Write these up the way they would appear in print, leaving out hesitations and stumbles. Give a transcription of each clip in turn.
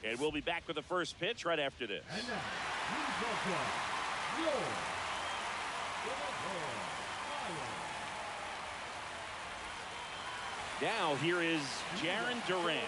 And we'll be back with the first pitch right after this. And now, please welcome your Now here is Jarren Duran.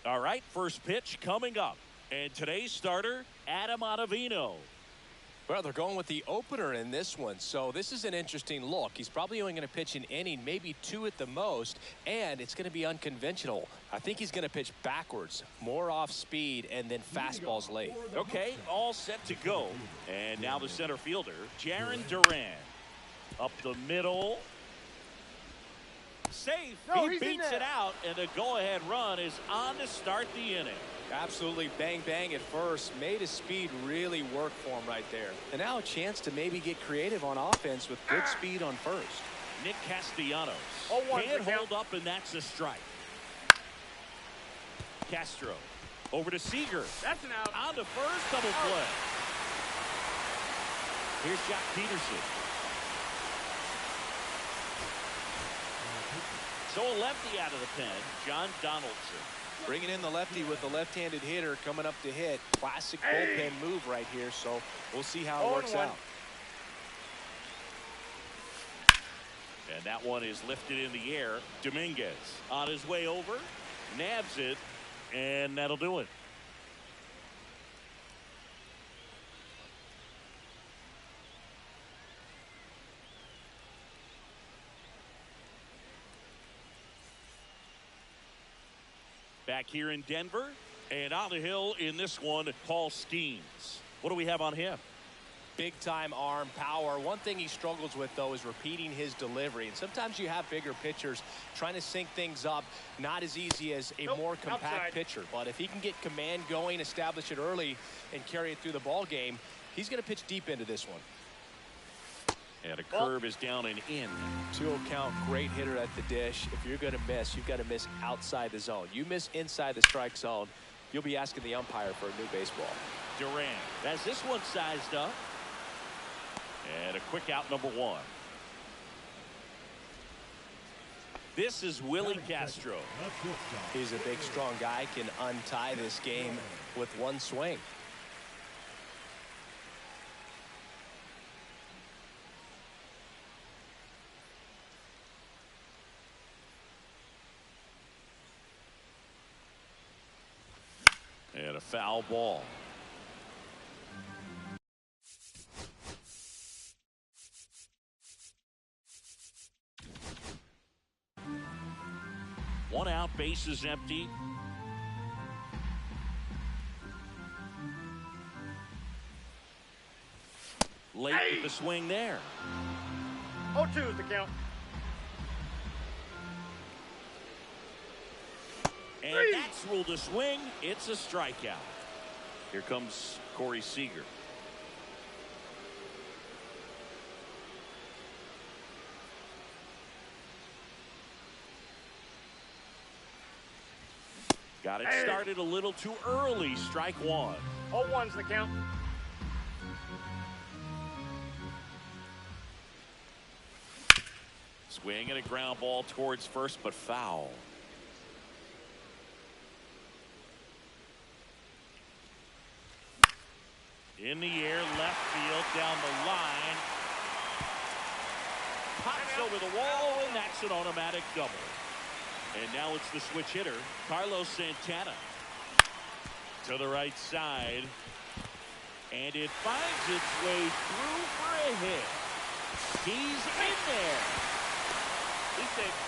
All right, first pitch coming up. And today's starter, Adam Ottavino. Well, they're going with the opener in this one, so this is an interesting look. He's probably only going to pitch an inning, maybe two at the most, and it's going to be unconventional. I think he's going to pitch backwards, more off speed, and then fastballs late. Okay, all set to go. And now the center fielder, Jarren Duran. Up the middle. Safe. He beats it out, and the go-ahead run is on to start the inning. Absolutely bang bang at first. Made his speed really work for him right there. And now a chance to maybe get creative on offense with good speed on first. Nick Castellanos can't hold up, and that's a strike. Castro over to Seager. That's an out. On to first, double play. Here's Jock Peterson. So a lefty out of the pen, John Donaldson. Bringing in the lefty with the left-handed hitter coming up to hit. Classic bullpen move right here, so we'll see how it works out. And that one is lifted in the air. Dominguez on his way over, nabs it, and that'll do it. Back here in Denver, and on the hill in this one, Paul Skeens. What do we have on him? Big time arm power. One thing he struggles with, though, is repeating his delivery. And sometimes you have bigger pitchers trying to sync things up. Not as easy as a more compact pitcher. But if he can get command going, establish it early, and carry it through the ball game, he's going to pitch deep into this one. And a curve is down and in. 2-0 count, great hitter at the dish. If you're going to miss, you've got to miss outside the zone. You miss inside the strike zone, you'll be asking the umpire for a new baseball. Duran has this one sized up. And a quick out, number one. This is Willie Castro. He's a big, strong guy, can untie this game with one swing. a foul ball. One out, base is empty. Late with the swing there. 0-2 is the count. And that's ruled a swing. It's a strikeout. Here comes Corey Seager. Got it started a little too early. Strike one. 0-1's the count. Swing and a ground ball towards first, but foul. In the air, left field, down the line. Pops over the wall, and that's an automatic double. And now it's the switch hitter, Carlos Santana. To the right side. And it finds its way through for a hit. He's in there. He's safe.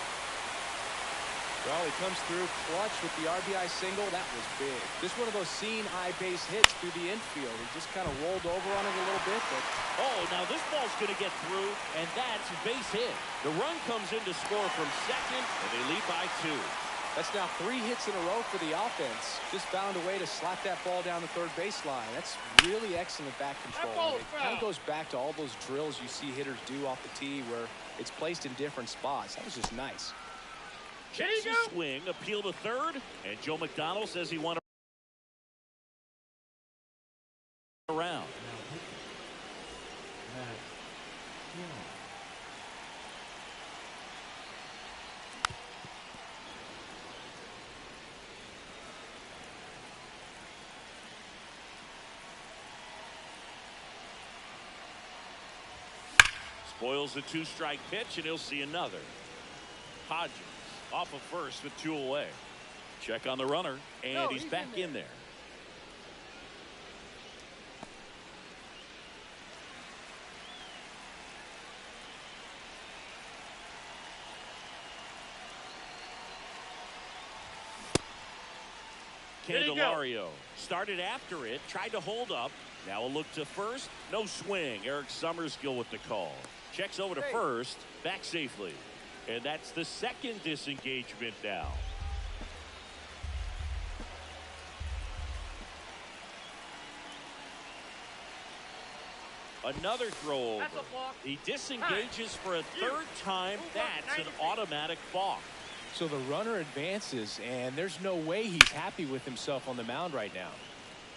Well, he comes through clutch with the RBI single. That was big. Just one of those seeing eye base hits through the infield. He just kind of rolled over on it a little bit. But oh, now this ball's going to get through, and that's a base hit. The run comes in to score from second, and they lead by 2. That's now 3 hits in a row for the offense. Just found a way to slap that ball down the third baseline. That's really excellent back control. It kind of goes back to all those drills you see hitters do off the tee where it's placed in different spots. That was just nice. Checks his swing, appeal to third, and Joe McDonald says he wanted around. Spoils the 2-strike pitch, and he'll see another. Hodges off of first with 2 away. Check on the runner, and he's back in there. Candelario started after it, tried to hold up. Now a look to first. No swing. Eric Summerskill with the call. Checks over to first. Back safely. And that's the second disengagement now. Another throw over. He disengages for a third time. That's an automatic balk. So the runner advances, and there's no way he's happy with himself on the mound right now.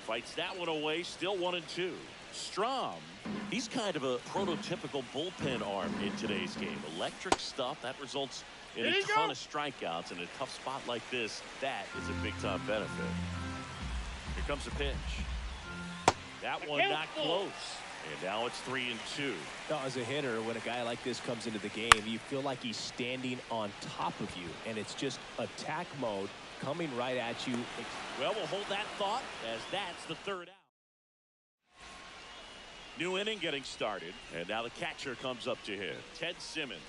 Fights that one away. Still 1-2. Strom, he's kind of a prototypical bullpen arm in today's game. Electric stuff that results in a ton of strikeouts in a tough spot like this. That is a big-time benefit. Here comes the pitch. That one not close. And now it's 3-2. Now, as a hitter, when a guy like this comes into the game, you feel like he's standing on top of you, and it's just attack mode coming right at you. Well, we'll hold that thought as that's the third out. New inning getting started, and now the catcher comes up to hit. Ted Simmons.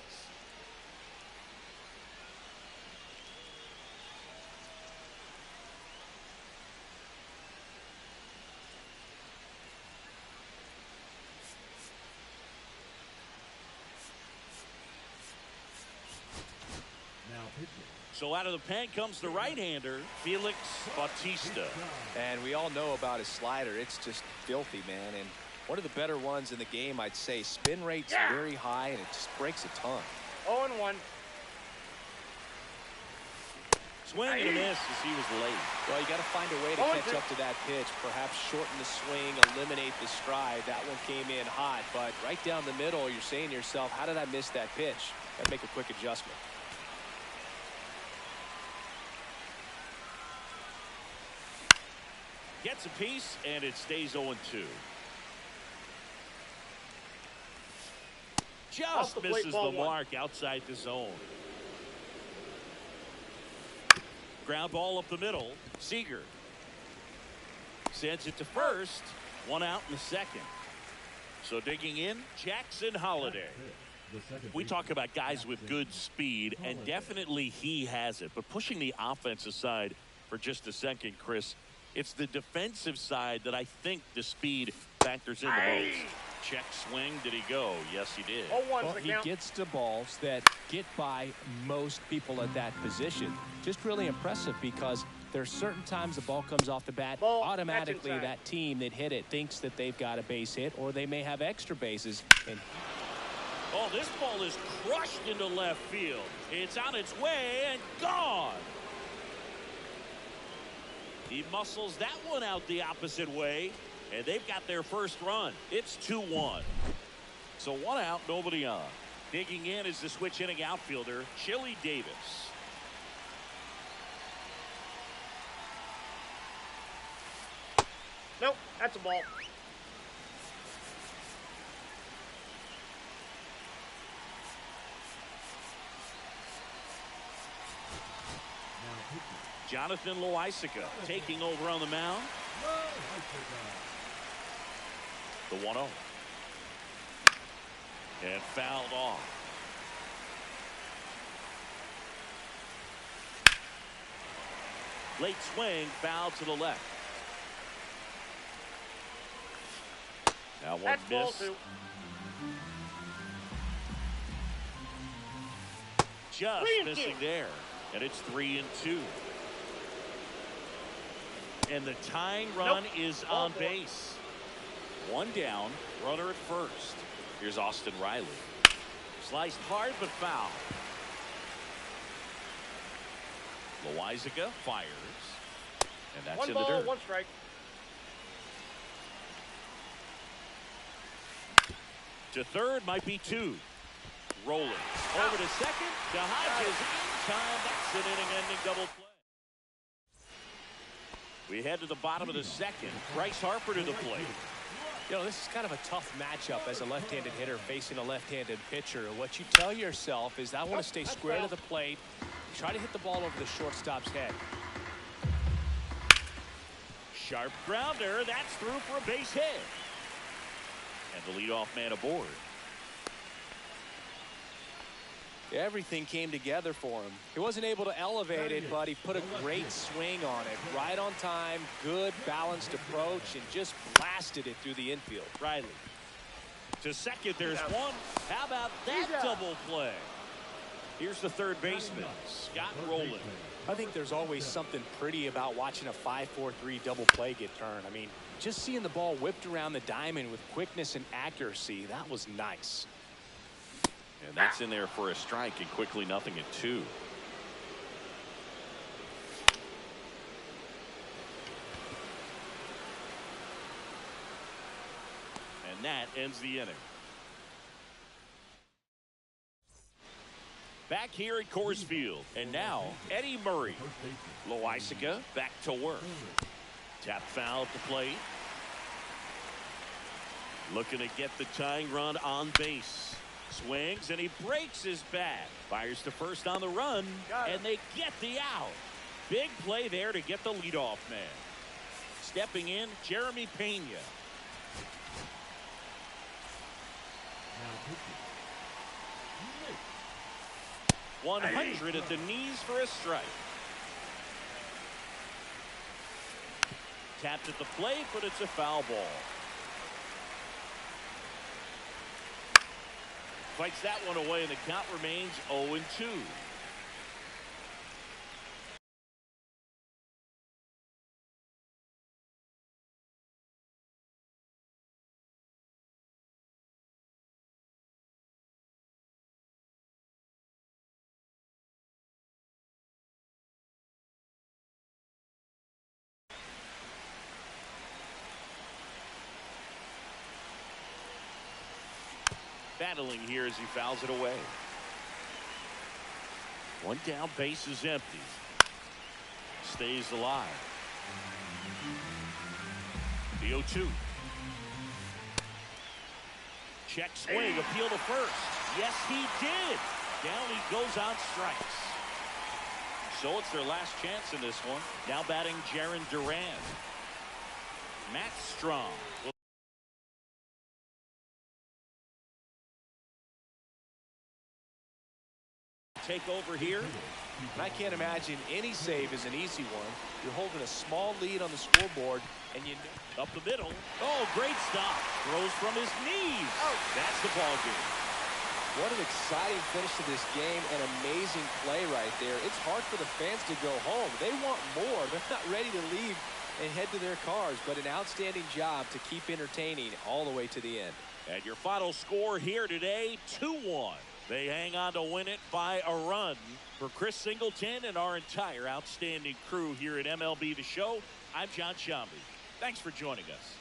So out of the pen comes the right-hander, Felix Bautista. And we all know about his slider. It's just filthy, man. And one of the better ones in the game, I'd say. Spin rate's very high, and it just breaks a ton. 0-1. Swing and a miss as he was late. Well, you got to find a way to catch up to that pitch. Perhaps shorten the swing, eliminate the stride. That one came in hot, but right down the middle, you're saying to yourself, how did I miss that pitch? Got to make a quick adjustment. Gets a piece, and it stays 0-2. Just misses the mark outside the zone. Ground ball up the middle. Seager. Sends it to first. One out in the second. So digging in, Jackson Holliday. We talk about guys with good speed, and definitely he has it. But pushing the offense aside for just a second, Chris, it's the defensive side that I think the speed factors in the most. Check swing. Did he go? Yes, he did. Well, he gets to balls that get by most people at that position. Just really impressive because there's certain times the ball comes off the bat, automatically that team that hit it thinks that they've got a base hit or they may have extra bases. And oh, this ball is crushed into left field. It's on its way and gone. He muscles that one out the opposite way, and they've got their first run. It's 2-1. So one out, nobody on. Digging in is the switch hitting outfielder, Chili Davis. Nope, that's a ball. Jonathan Loaisiga taking over on the mound. The 1-0. And fouled off. Late swing, foul to the left. Now one miss. Just missing there. And it's 3-2. And the tying run is on base. One down, runner at first. Here's Austin Riley. Sliced hard but foul. Loaisiga fires. And that's in the dirt. 1 strike. To third might be 2. Rolling. Over to second. To Hodges in time. That's an inning-ending double play. We head to the bottom of the second. Bryce Harper to the plate. You know, this is kind of a tough matchup as a left-handed hitter facing a left-handed pitcher. What you tell yourself is I want to stay square to the plate, try to hit the ball over the shortstop's head. Sharp grounder. That's through for a base hit. And the leadoff man aboard. Everything came together for him. He wasn't able to elevate it, but he put a great swing on it. Right on time, good balanced approach, and just blasted it through the infield. Riley. To second, there's one. How about that double play? Here's the third baseman, Scott Rowland. I think there's always something pretty about watching a 5-4-3 double play get turned. I mean, just seeing the ball whipped around the diamond with quickness and accuracy, that was nice. And that's in there for a strike, and quickly nothing at 2. And that ends the inning. Back here at Coors Field. And now, Eddie Murray. Loaisiga back to work. Tap foul at the plate. Looking to get the tying run on base. Swings and he breaks his bat. Fires to first on the run. And they get the out. Big play there to get the leadoff man. Stepping in, Jeremy Pena. 100 at the knees for a strike. Tapped at the plate, but it's a foul ball. Fights that one away, and the count remains 0-2. Battling here as he fouls it away. One down, base is empty. Stays alive. The 0-2. Check swing, appeal to first. Yes, he did. Down he goes on strikes. So it's their last chance in this one. Now batting Jarren Duran. Matt Strom. Take over here. And I can't imagine any save is an easy one. You're holding a small lead on the scoreboard, and you know. Up the middle. Oh, great stop. Throws from his knees. Oh, that's the ball game. What an exciting finish to this game. An amazing play right there. It's hard for the fans to go home. They want more. They're not ready to leave and head to their cars, but an outstanding job to keep entertaining all the way to the end. And your final score here today, 2-1. They hang on to win it by a run. For Chris Singleton and our entire outstanding crew here at MLB The Show, I'm John Shambi. Thanks for joining us.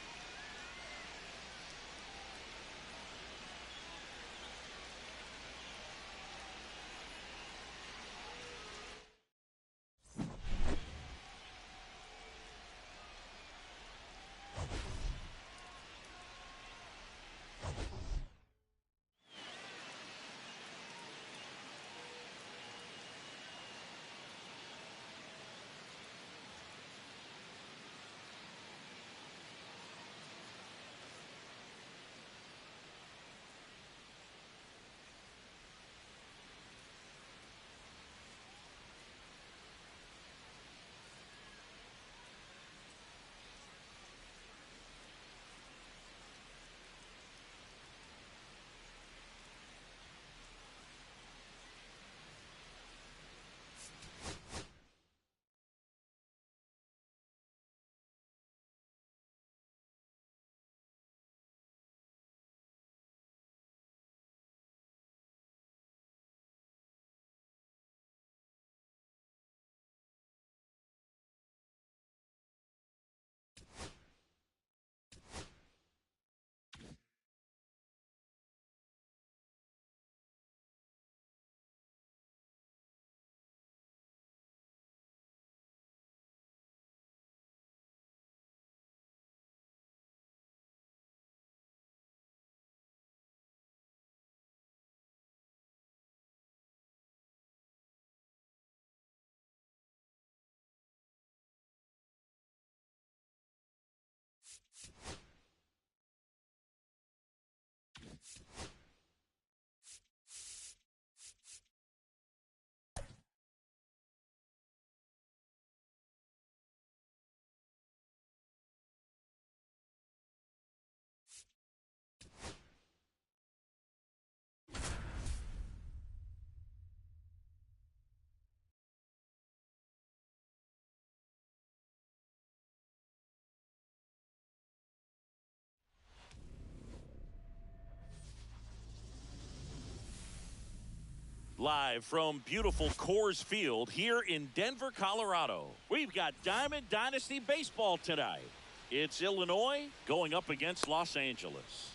Live from beautiful Coors Field here in Denver, Colorado. We've got Diamond Dynasty Baseball tonight. It's Illinois going up against Los Angeles.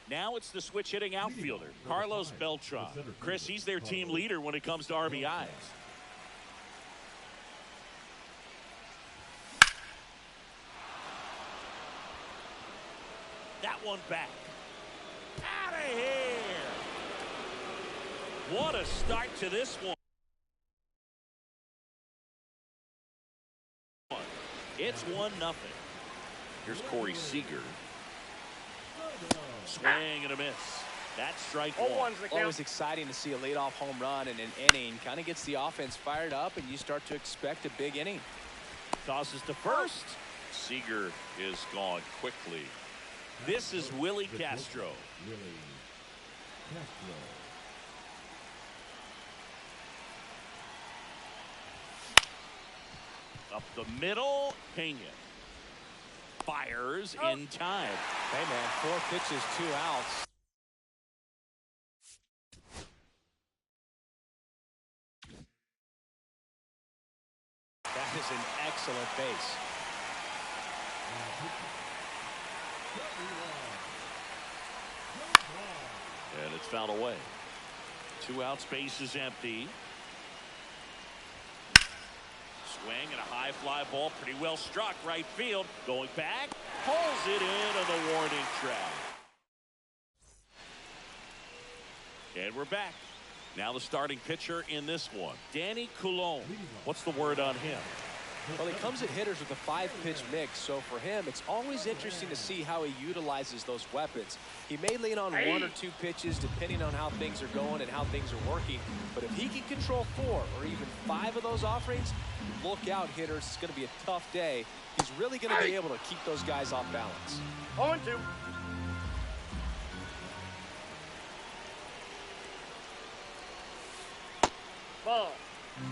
Now it's the switch hitting outfielder, Carlos Beltran. Chris, he's their team leader when it comes to RBIs. That one back. Out of here. What a start to this one. It's 1-0. Here's Corey Seager. Swing and a miss. That's strike one. Always exciting to see a leadoff home run in an inning. Kind of gets the offense fired up, and you start to expect a big inning. Tosses to first. Seager is gone quickly. This is Willie Castro. Up the middle, Pena. Fires in time. Hey, man, 4 pitches, 2 outs. That is an excellent base. And it's fouled away. 2 outs, base is empty. Swing and a high fly ball, pretty well struck right field. Going back, pulls it in on the warning track. And we're back. Now the starting pitcher in this one, Danny Coulombe. What's the word on him? Well, he comes at hitters with a 5-pitch mix, so for him, it's always interesting to see how he utilizes those weapons. He may lean on 1 or 2 pitches depending on how things are going and how things are working, but if he can control 4 or even 5 of those offerings, look out, hitters. It's going to be a tough day. He's really going to be able to keep those guys off balance. 0-2. Ball.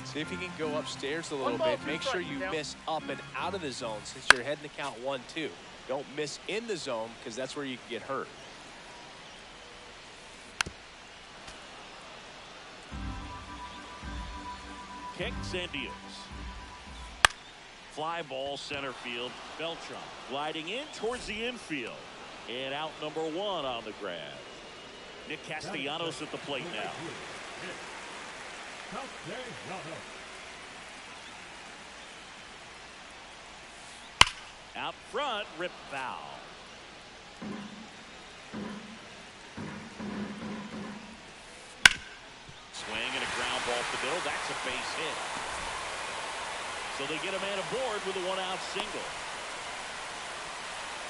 See if you can go upstairs a little 1 ball, bit. 2 Make sure strikes, you count. miss up and out of the zone since you're heading to count 1-2. Don't miss in the zone because that's where you can get hurt. Kicks and deals. Fly ball center field. Beltran gliding in towards the infield. And out number 1 on the grab. Nick Castellanos at the plate now. Out front, rip foul. Swing and a ground ball to the middle. That's a base hit. So they get a man aboard with a 1-out single.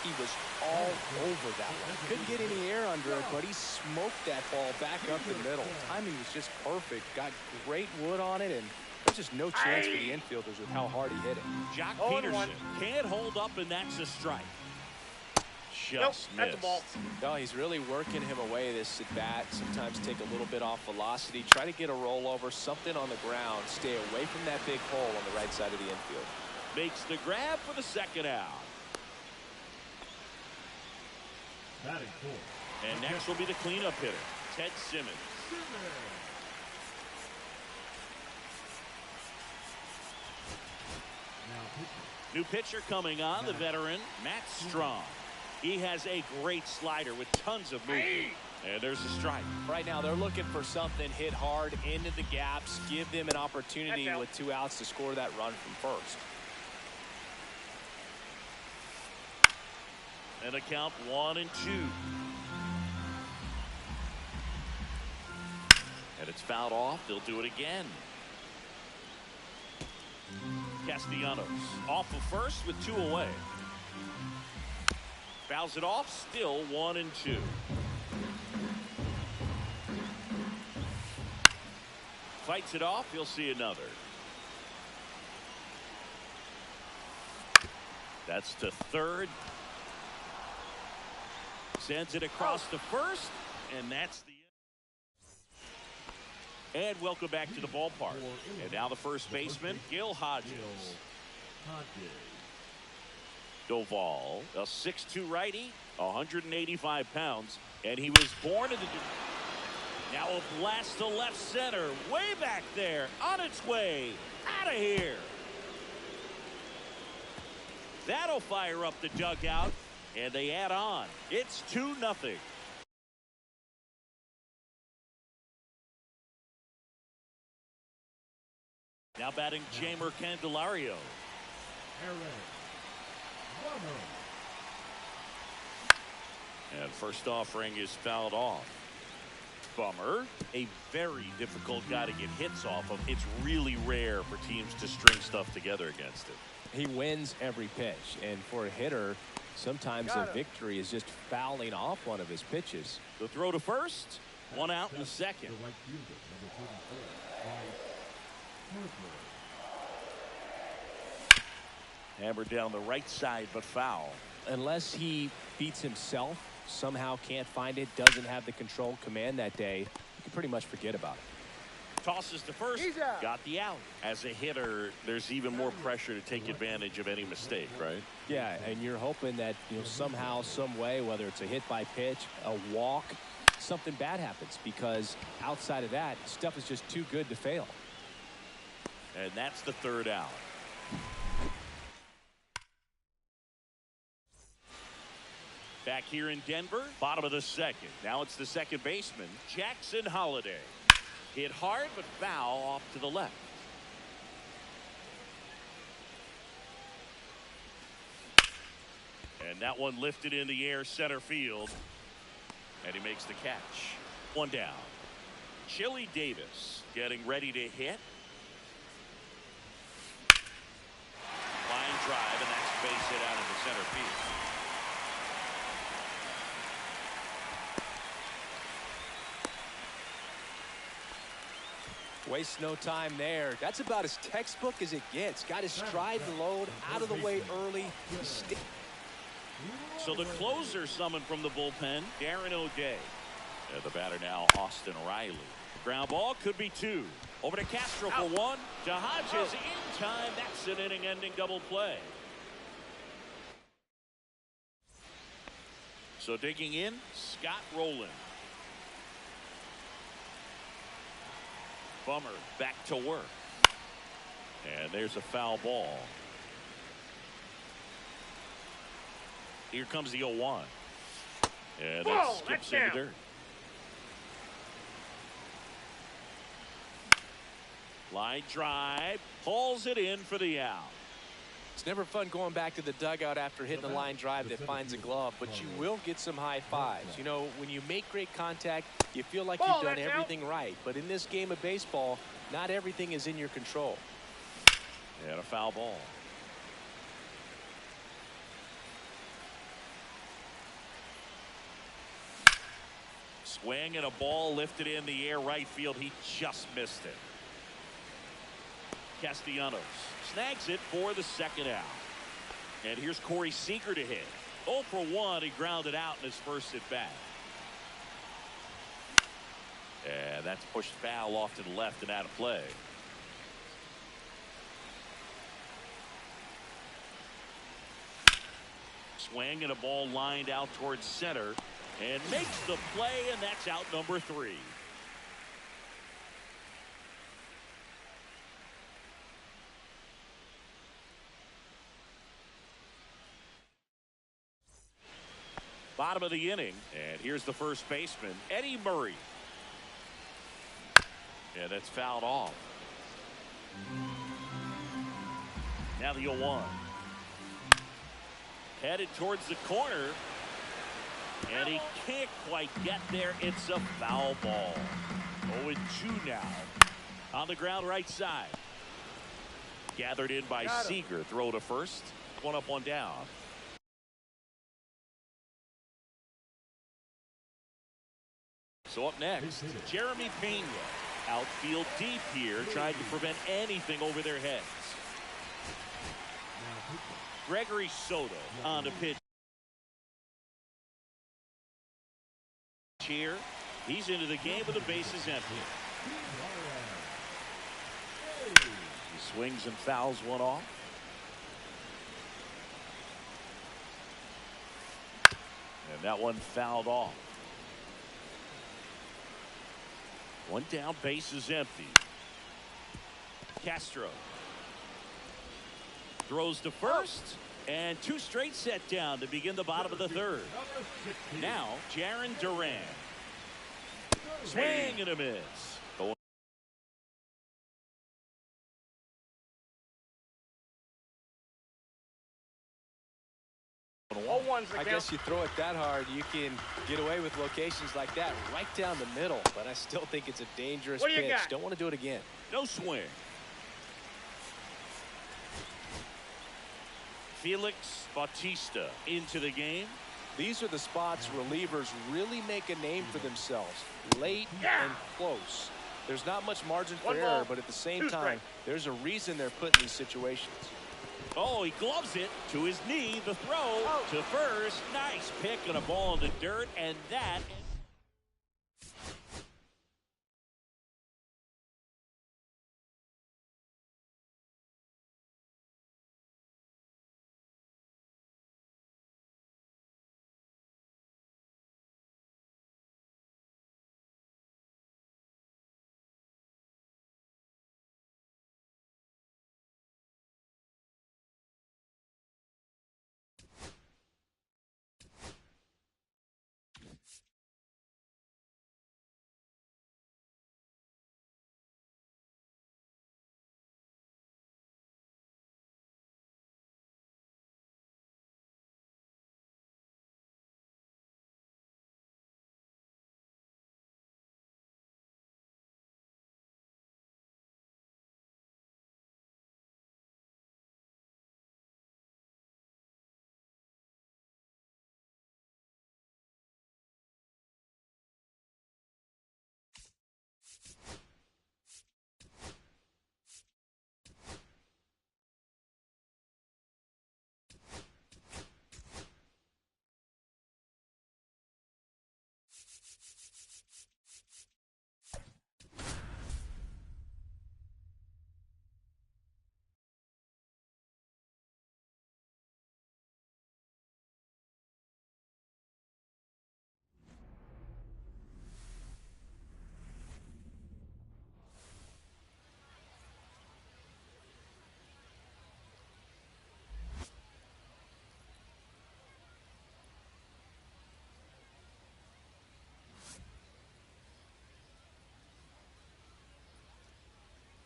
He was all over that one. Couldn't get any air under it, but he smoked that ball back up the middle. Timing was just perfect. Got great wood on it, and there's just no chance for the infielders with how hard he hit it. Jock 0-1. Peterson can't hold up, and that's a strike. Nope, Just that's a ball. missed. No, he's really working him away this at bat. Sometimes take a little bit off velocity. Try to get a rollover, something on the ground. Stay away from that big hole on the right side of the infield. Makes the grab for the 2nd out. Batting 4. And next will be the cleanup hitter, Ted Simmons. Now pitching. New pitcher coming on, the veteran, Matt Strong. He has a great slider with tons of movement. And there's a strike. Right now, they're looking for something hit hard into the gaps, give them an opportunity That's out. with 2 outs to score that run from first. And a count 1-2. And it's fouled off. They'll do it again. Castellanos off of first with 2 away. Fouls it off. Still 1-2. Fights it off. He'll see another. That's to third. Sends it across to first, and that's the end. And welcome back to the ballpark. And now the first baseman, Gil Hodges. Doval, a 6'2 righty, 185 pounds, and he was born in the... Now a blast to left center, way back there, on its way, out of here. That'll fire up the dugout, and they add on. It's 2-0. Now batting Jeimer Candelario. And first offering is fouled off. Bummer. A very difficult guy to get hits off of. It's really rare for teams to string stuff together against him. He wins every pitch, and for a hitter, sometimes a victory is just fouling off one of his pitches. The throw to first, 1 out in the second. The right fielder, number 24, Bryce Harper. Hammered down the right side, but foul. Unless he beats himself, somehow can't find it, doesn't have the control command that day, you can pretty much forget about it. Tosses to first, got the out. As a hitter, there's even more pressure to take advantage of any mistake, right? Yeah, and you're hoping that, you know, somehow, some way, whether it's a hit by pitch, a walk, something bad happens, because outside of that, stuff is just too good to fail. And that's the 3rd out. Back here in Denver, bottom of the 2nd. Now it's the second baseman, Jackson Holliday. Hit hard, but foul off to the left. And that one lifted in the air center field. And he makes the catch. One down. Chili Davis getting ready to hit. Line drive, and that's a base hit out into center field. Wastes no time there. That's about as textbook as it gets. Got his stride and load out of the way early. So the closer summoned from the bullpen, Darren O'Day. And the batter now, Austin Riley. Ground ball could be 2. Over to Castro for 1. To Hodges in time. That's an inning-ending double play. So digging in, Scott Rowland. Bummer back to work. And there's a foul ball. Here comes the 0-1. And that skips in the dirt. Line drive. Pulls it in for the out. It's never fun going back to the dugout after hitting a line drive that finds a glove, but you will get some high fives. You know, when you make great contact, you feel like you've done everything right. But in this game of baseball, not everything is in your control. And a foul ball. Swing and a ball lifted in the air right field. He just missed it. Castellanos snags it for the second out. And here's Corey Seager to hit. 0 for 1. He grounded out in his first at bat. And that's pushed foul off to the left and out of play. Swing and a ball lined out towards center. And makes the play, and that's out number 3. Bottom of the inning, and here's the first baseman, Eddie Murray. And that's fouled off. Now the 0-1. Headed towards the corner. And he can't quite get there. It's a foul ball. 0-2 now. On the ground right side. Gathered in by Seager. Throw to first. 1 up, 1 down. So up next, Jeremy Pena. Outfield deep here, trying to prevent anything over their heads. Gregory Soto on the pitch. Here, he's into the game with the bases empty. He swings and fouls one off. And that one fouled off. 1 down, base is empty. Castro throws to first, and 2 straight set down to begin the bottom of the 3rd. Now, Jarren Duran. Swing and a miss. I guess you throw it that hard, you can get away with locations like that right down the middle. But I still think it's a dangerous pitch. Don't want to do it again. No swing. Felix Bautista into the game. These are the spots relievers really make a name for themselves. Late and close. There's not much margin for error, but at the same time, there's a reason they're put in these situations. Oh, he gloves it to his knee. The throw to first. Nice pick and a ball in the dirt. And that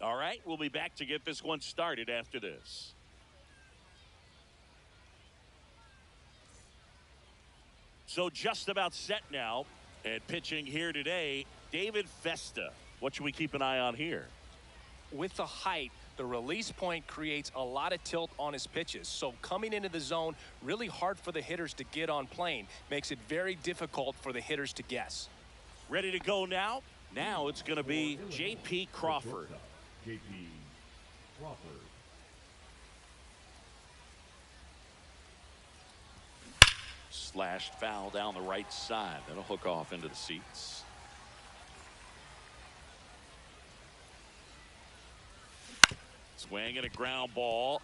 All right, we'll be back to get this one started after this. So just about set now, and pitching here today, David Festa. What should we keep an eye on here? With the height, the release point creates a lot of tilt on his pitches. So coming into the zone, really hard for the hitters to get on plane. Makes it very difficult for the hitters to guess. Ready to go now? Now it's going to be J.P. Crawford. J.P. Crawford. Slashed foul down the right side. That'll hook off into the seats. Swing and a ground ball.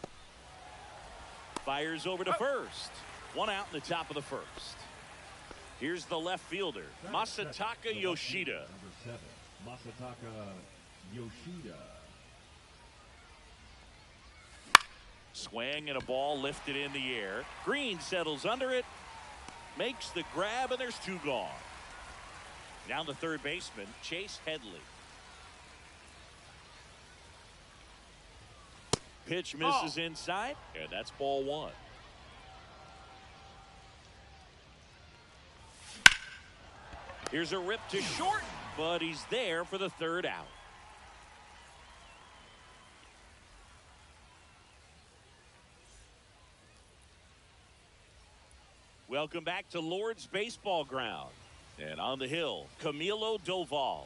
Fires over to first. One out in the top of the first. Here's the left fielder, Masataka Yoshida. Number 7, Masataka Yoshida. Swing and a ball lifted in the air. Green settles under it. Makes the grab, and there's 2 gone. Down the third baseman, Chase Headley. Pitch misses inside, and that's ball 1. Here's a rip to short, but he's there for the 3rd out. Welcome back to Lord's Baseball Ground. And on the hill, Camilo Doval.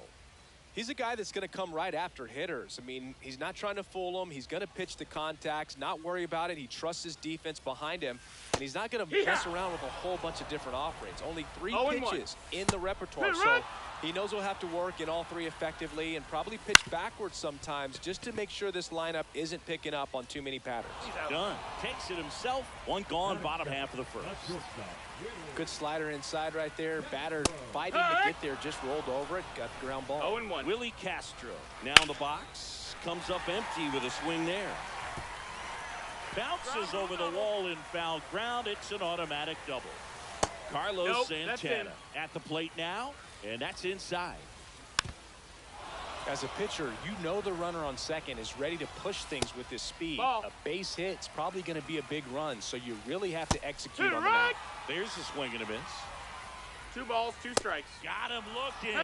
He's a guy that's going to come right after hitters. I mean, he's not trying to fool them. He's going to pitch the contacts, not worry about it. He trusts his defense behind him, and he's not going to mess around with a whole bunch of different offerings. Only 3 pitches in the repertoire, so he knows he'll have to work in all 3 effectively and probably pitch backwards sometimes just to make sure this lineup isn't picking up on too many patterns. Done. Takes it himself. 1 gone, bottom half of the first. Good slider inside right there. Batter fighting to get there, just rolled over it. Got the ground ball. 0-1. Willie Castro now in the box. Comes up empty with a swing there. Bounces over the wall in foul ground. It's an automatic double. Carlos Santana at the plate now, and that's inside. As a pitcher, you know the runner on second is ready to push things with his speed. Ball. A base hit's probably going to be a big run, so you really have to execute on the mound. There's the swing and a miss. 2 balls, 2 strikes. Got him looking.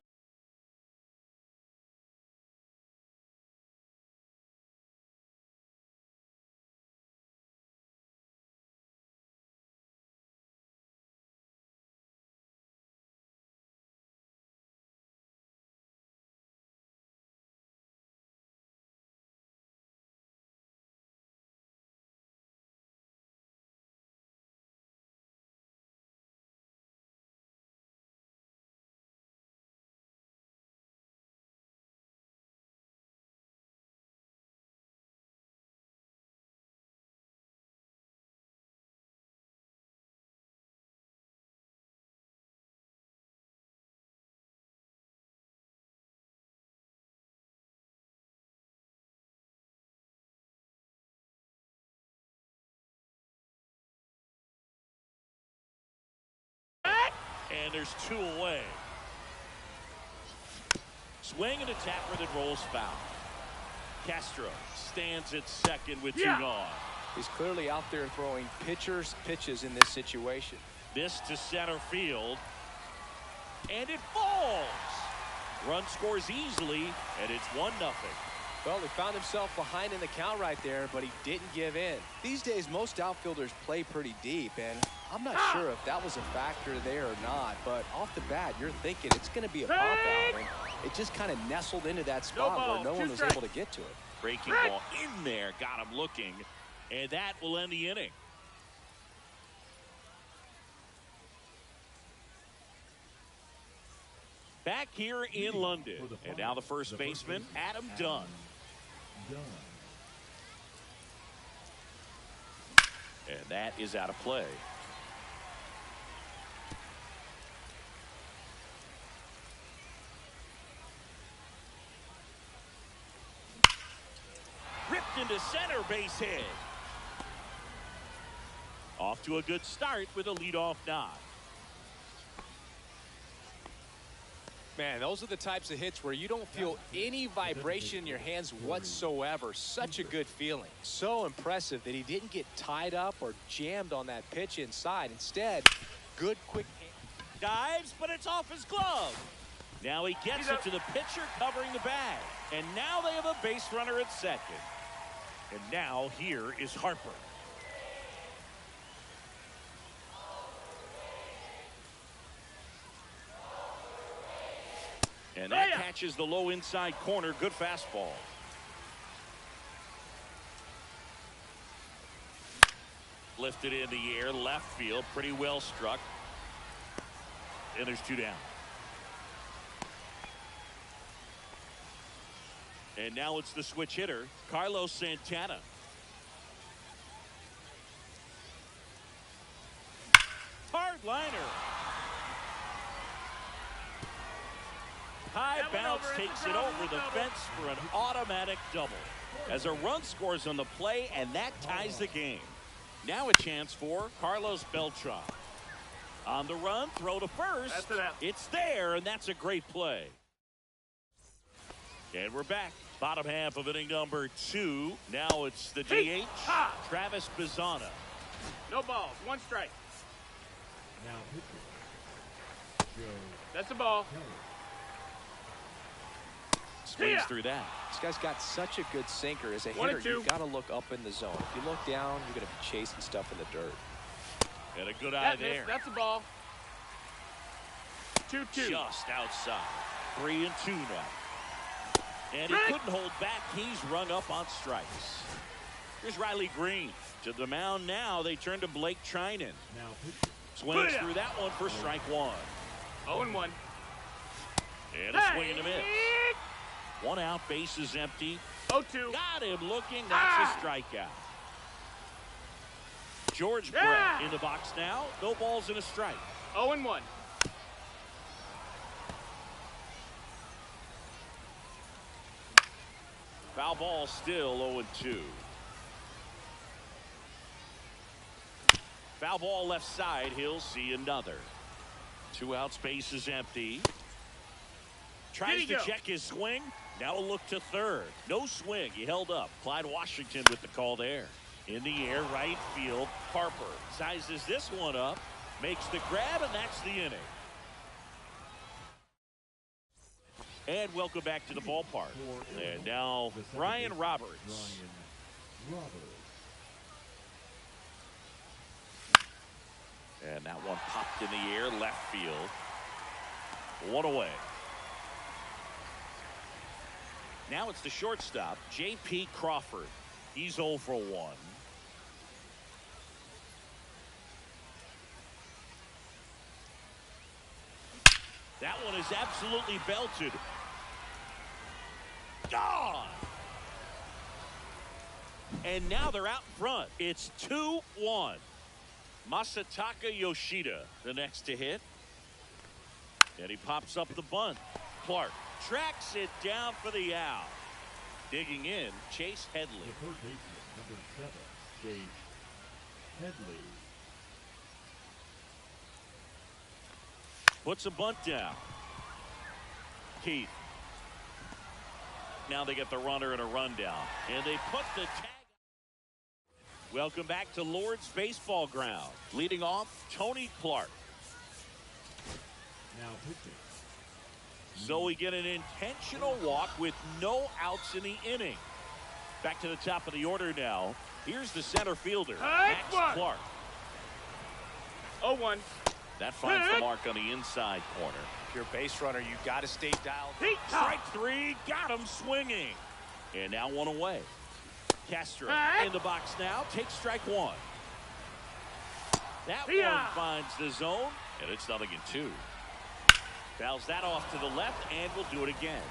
And there's 2 away. Swing and a tapper that rolls foul. Castro stands at second with 2 gone. He's clearly out there throwing pitchers' pitches in this situation. This to center field. And it falls. Run scores easily, and it's 1-0. Well, he found himself behind in the count right there, but he didn't give in. These days, most outfielders play pretty deep, and I'm not sure if that was a factor there or not, but off the bat, you're thinking it's going to be a pop-out, and it just kind of nestled into that spot where no one was able to get to it. Breaking ball in there, got him looking, and that will end the inning. Back here in London, and now the first baseman, Adam Dunn. And that is out of play. Ripped into center, base hit. Off to a good start with a leadoff knock. Man, those are the types of hits where you don't feel any vibration in your hands whatsoever. Such a good feeling. So impressive that he didn't get tied up or jammed on that pitch inside. Instead, good quick dives, but it's off his glove. Now he gets it to the pitcher covering the bag. And now they have a base runner at second. And now here is Harper. And that catches the low inside corner. Good fastball. Lifted in the air, left field, pretty well struck. And there's 2 down. And now it's the switch hitter, Carlos Santana. Hard liner. High bounce takes it over the fence for an automatic double. As a run scores on the play, and that ties the game. Now a chance for Carlos Beltran. On the run, throw to first. It's there, and that's a great play. And we're back. Bottom half of inning number 2. Now it's the DH, Travis Bazzana. No balls, 1 strike. Now pitching. Joe That's a ball. Kelly. Swings through that. This guy's got such a good sinker. As a hitter, you've got to look up in the zone. If you look down, you're going to be chasing stuff in the dirt. And a good eye there. That's a ball. 2-2. Just outside. 3-2 now. And he couldn't hold back. He's rung up on strikes. Here's Riley Green. To the mound now. They turn to Blake Trinan. Now pitching. Swings through that one for strike 1. 0-1. And a swing and a miss. 1 out, base is empty. 0-2. Got him looking. That's a strikeout. George Brett in the box now. No balls and a strike. 0-1. Foul ball still 0-2. Foul ball left side. He'll see another. 2 outs, base is empty. Tries to check his swing. Now a look to third. No swing. He held up. Clyde Washington with the call there. In the air, right field. Harper sizes this one up. Makes the grab, and that's the inning. And welcome back to the ballpark. And now Brian Roberts. Brian Roberts. And that one popped in the air, left field. 1 away. Now it's the shortstop, J.P. Crawford. He's 0 for 1. That one is absolutely belted. Gone! And now they're out in front. It's 2-1. Masataka Yoshida, the next to hit. And he pops up the bunt. Clark tracks it down for the out. Digging in, Chase Headley. The third baseman, number 7, Chase Headley. Puts a bunt down. Keith. Now they get the runner and a rundown. And they put the tag. Welcome back to Lord's Baseball Ground. Leading off, Tony Clark. Now pitching. So we get an intentional walk with no outs in the inning. Back to the top of the order now. Here's the center fielder, Max Clark. 0-1. That finds the mark on the inside corner. If you're a base runner, you've got to stay dialed. Strike 3, got him swinging. And now 1 away. Castro in the box now, takes strike 1. That one finds the zone, and it's 0-2. Fouls that off to the left, and will do it again.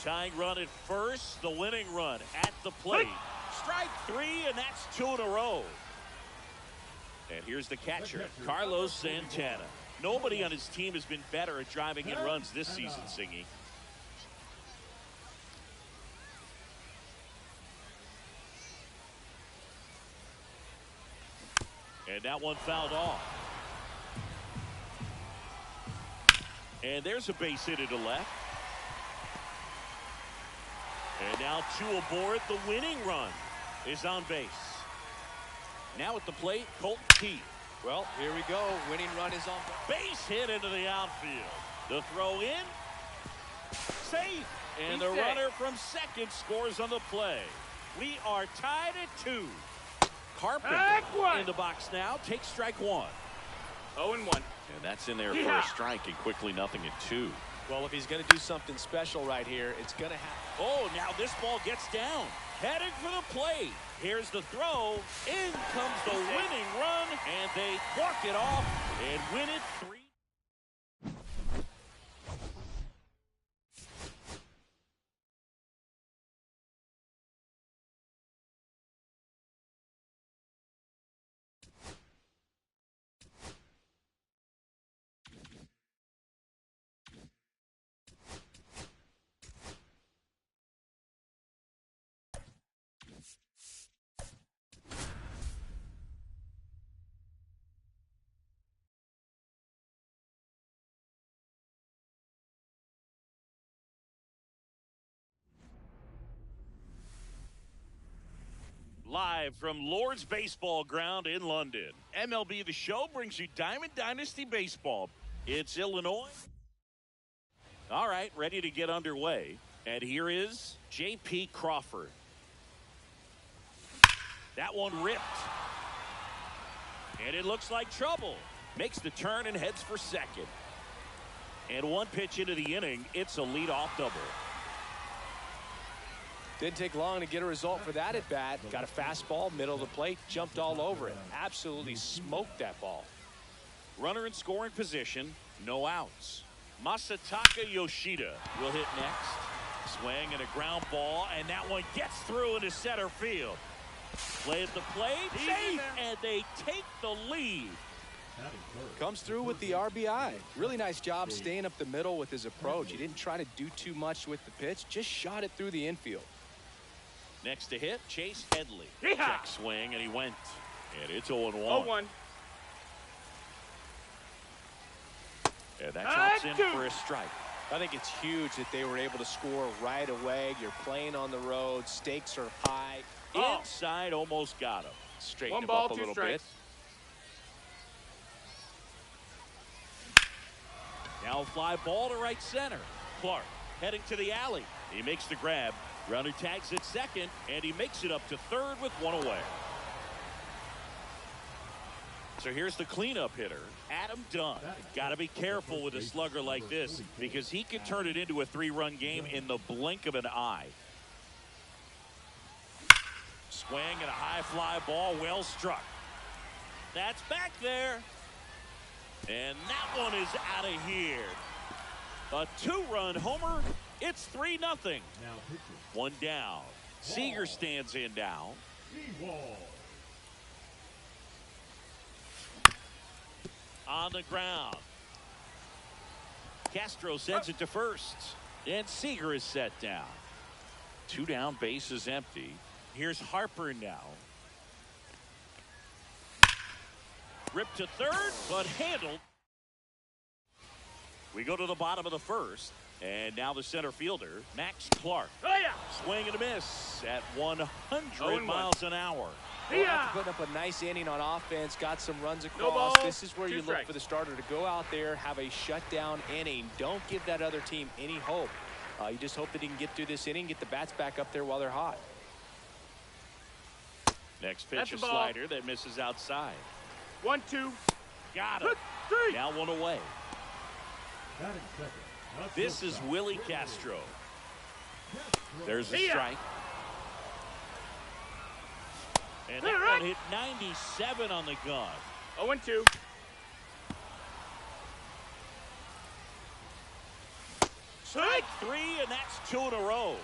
Tying run at first, the winning run at the plate. Strike 3, and that's 2 in a row. And here's the catcher, Carlos Santana. Nobody on his team has been better at driving in runs this season, Singy. And that one fouled off. And there's a base hit to left. And now 2 aboard. The winning run is on base. Now at the plate, Colton Keith. Well, here we go. Winning run is on Base hit into the outfield. The throw in. Safe. And the safe. runner from second scores on the play. We are tied at 2. Carpenter in the box now. Takes strike 1. 0-1. And that's in there for a strike, and quickly nothing at 2. Well, if he's going to do something special right here, it's going to happen. Oh, now this ball gets down. Headed for the plate. Here's the throw. In comes the winning run, and they walk it off and win it 3. Live from Lord's Baseball Ground in London, MLB The Show brings you Diamond Dynasty Baseball. It's Illinois. All right, ready to get underway. And here is J.P. Crawford. That one ripped. And it looks like trouble. Makes the turn and heads for second. And 1 pitch into the inning, it's a leadoff double. Didn't take long to get a result for that at bat. Got a fastball, middle of the plate, jumped all over it. Absolutely smoked that ball. Runner in scoring position, no outs. Masataka Yoshida will hit next. Swing and a ground ball, and that one gets through into center field. Play at the plate, safe, and they take the lead. Comes through with the RBI. Really nice job staying up the middle with his approach. He didn't try to do too much with the pitch, just shot it through the infield. Next to hit, Chase Headley. Check swing, and he went. And it's 0-1. 0-1. And that drops in for a strike. I think it's huge that they were able to score right away. You're playing on the road. Stakes are high. Inside, almost got him. Straighten 1 him ball, up a 2 little strikes. bit. Now fly ball to right center. Clark heading to the alley. He makes the grab. Runner tags at second, and he makes it up to third with 1 away. So here's the cleanup hitter, Adam Dunn. Got to be careful with a slugger like this because he could turn it into a 3-run game in the blink of an eye. Swing and a high fly ball, well struck. That's back there. And that one is out of here. A 2-run homer. It's 3-0. Now pitching. 1 down. Seager stands in now. Wall. On the ground. Castro sends it to first. And Seager is set down. 2 down, base is empty. Here's Harper now. Ripped to third, but handled. We go to the bottom of the first. And now the center fielder, Max Clark. Swing and a miss at 100 miles an hour. Well, after putting up a nice inning on offense, got some runs across. No ball, this is where 2 you strikes. look for the starter to go out there, have a shutdown inning. Don't give that other team any hope. You just hope that he can get through this inning, get the bats back up there while they're hot. Next pitch, That's a the ball. slider that misses outside. 1-2. Got him. 3. Now 1 away. Batting second. Not This is shortstop. Willie Castro. There's a Yeah. strike. And that one hit 97 on the gun. 0-2. Strike 3, and that's 2 in a row.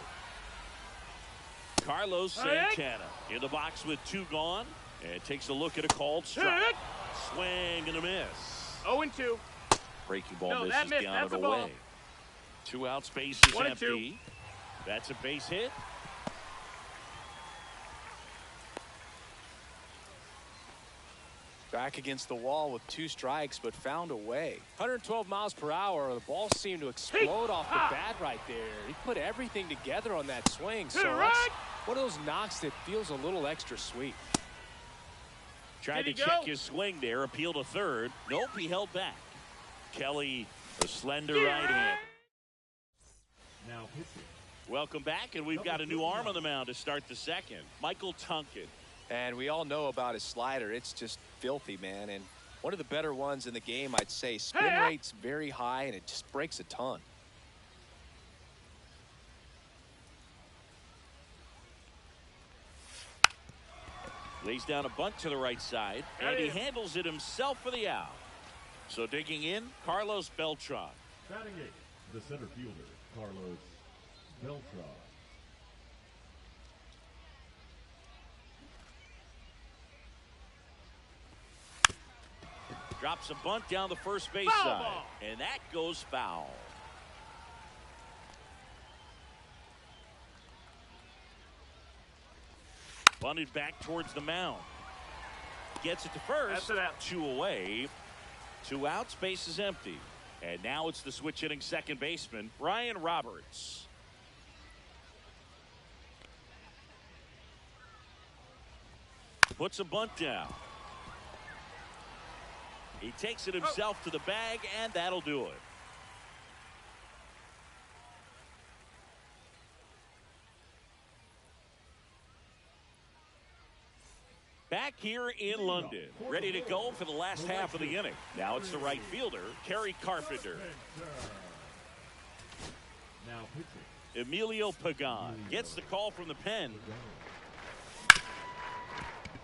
Carlos Santana in the box with 2 gone. And takes a look at a called strike. Swing and a miss. 0-2. Breaking ball No, misses that missed. down That's and a ball. away. 2 out, space is 1 and 2. empty. That's a base hit. Back against the wall with 2 strikes, but found a way. 112 miles per hour. The ball seemed to explode off the bat right there. He put everything together on that swing. So that's one of those knocks that feels a little extra sweet. Tried to check his swing there. Appeal to third. Nope, he held back. Kelly, a slender right hand. Now pitching. Welcome back, and we've got a new arm on the mound to start the second. Michael Tonkin. And we all know about his slider. It's just filthy, man. And one of the better ones in the game, I'd say. Spin rate's very high, and it just breaks a ton. Lays down a bunt to the right side, and he handles it himself for the out. So digging in, Carlos Beltran. Batting 8, the center fielder, Carlos Beltran. Drops a bunt down the first base side, and that goes foul. Bunted back towards the mound. Gets it to first. 2 away. 2 outs, base is empty. And now it's the switch hitting second baseman, Brian Roberts. Puts a bunt down. He takes it himself to the bag, and that'll do it. Back here in London, ready to go for the last half of the inning. Now it's the right fielder, Kerry Carpenter. Now pitching. Emilio Pagan gets the call from the pen.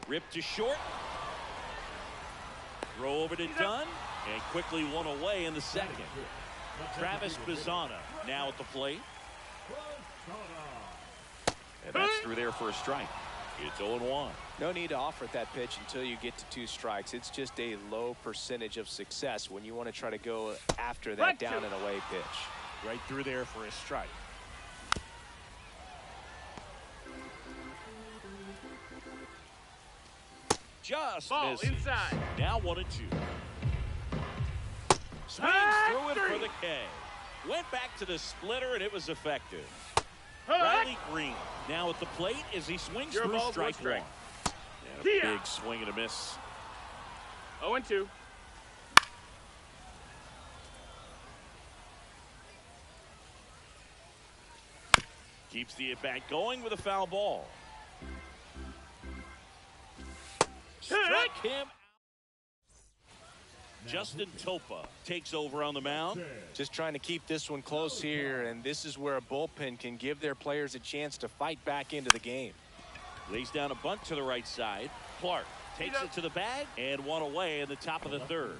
Ripped to short. Throw over to Dunn, and quickly one away in the second. Travis Bazzana now at the plate. And that's through there for a strike. It's 0-1. No need to offer that pitch until you get to 2 strikes. It's just a low percentage of success when you want to try to go after that down and away pitch. Right through there for a strike. Just ball misses. Inside. Now 1-2. Swings through it for the K. Went back to the splitter, and it was effective. Riley Green now at the plate as he swings through strike 1. And a big swing and a miss. 0-2. Keeps the at-bat going with a foul ball. Struck him. Justin Topa takes over on the mound. Just trying to keep this one close here, and this is where a bullpen can give their players a chance to fight back into the game. Lays down a bunt to the right side. Clark takes it to the bag and 1 away in the top of the third.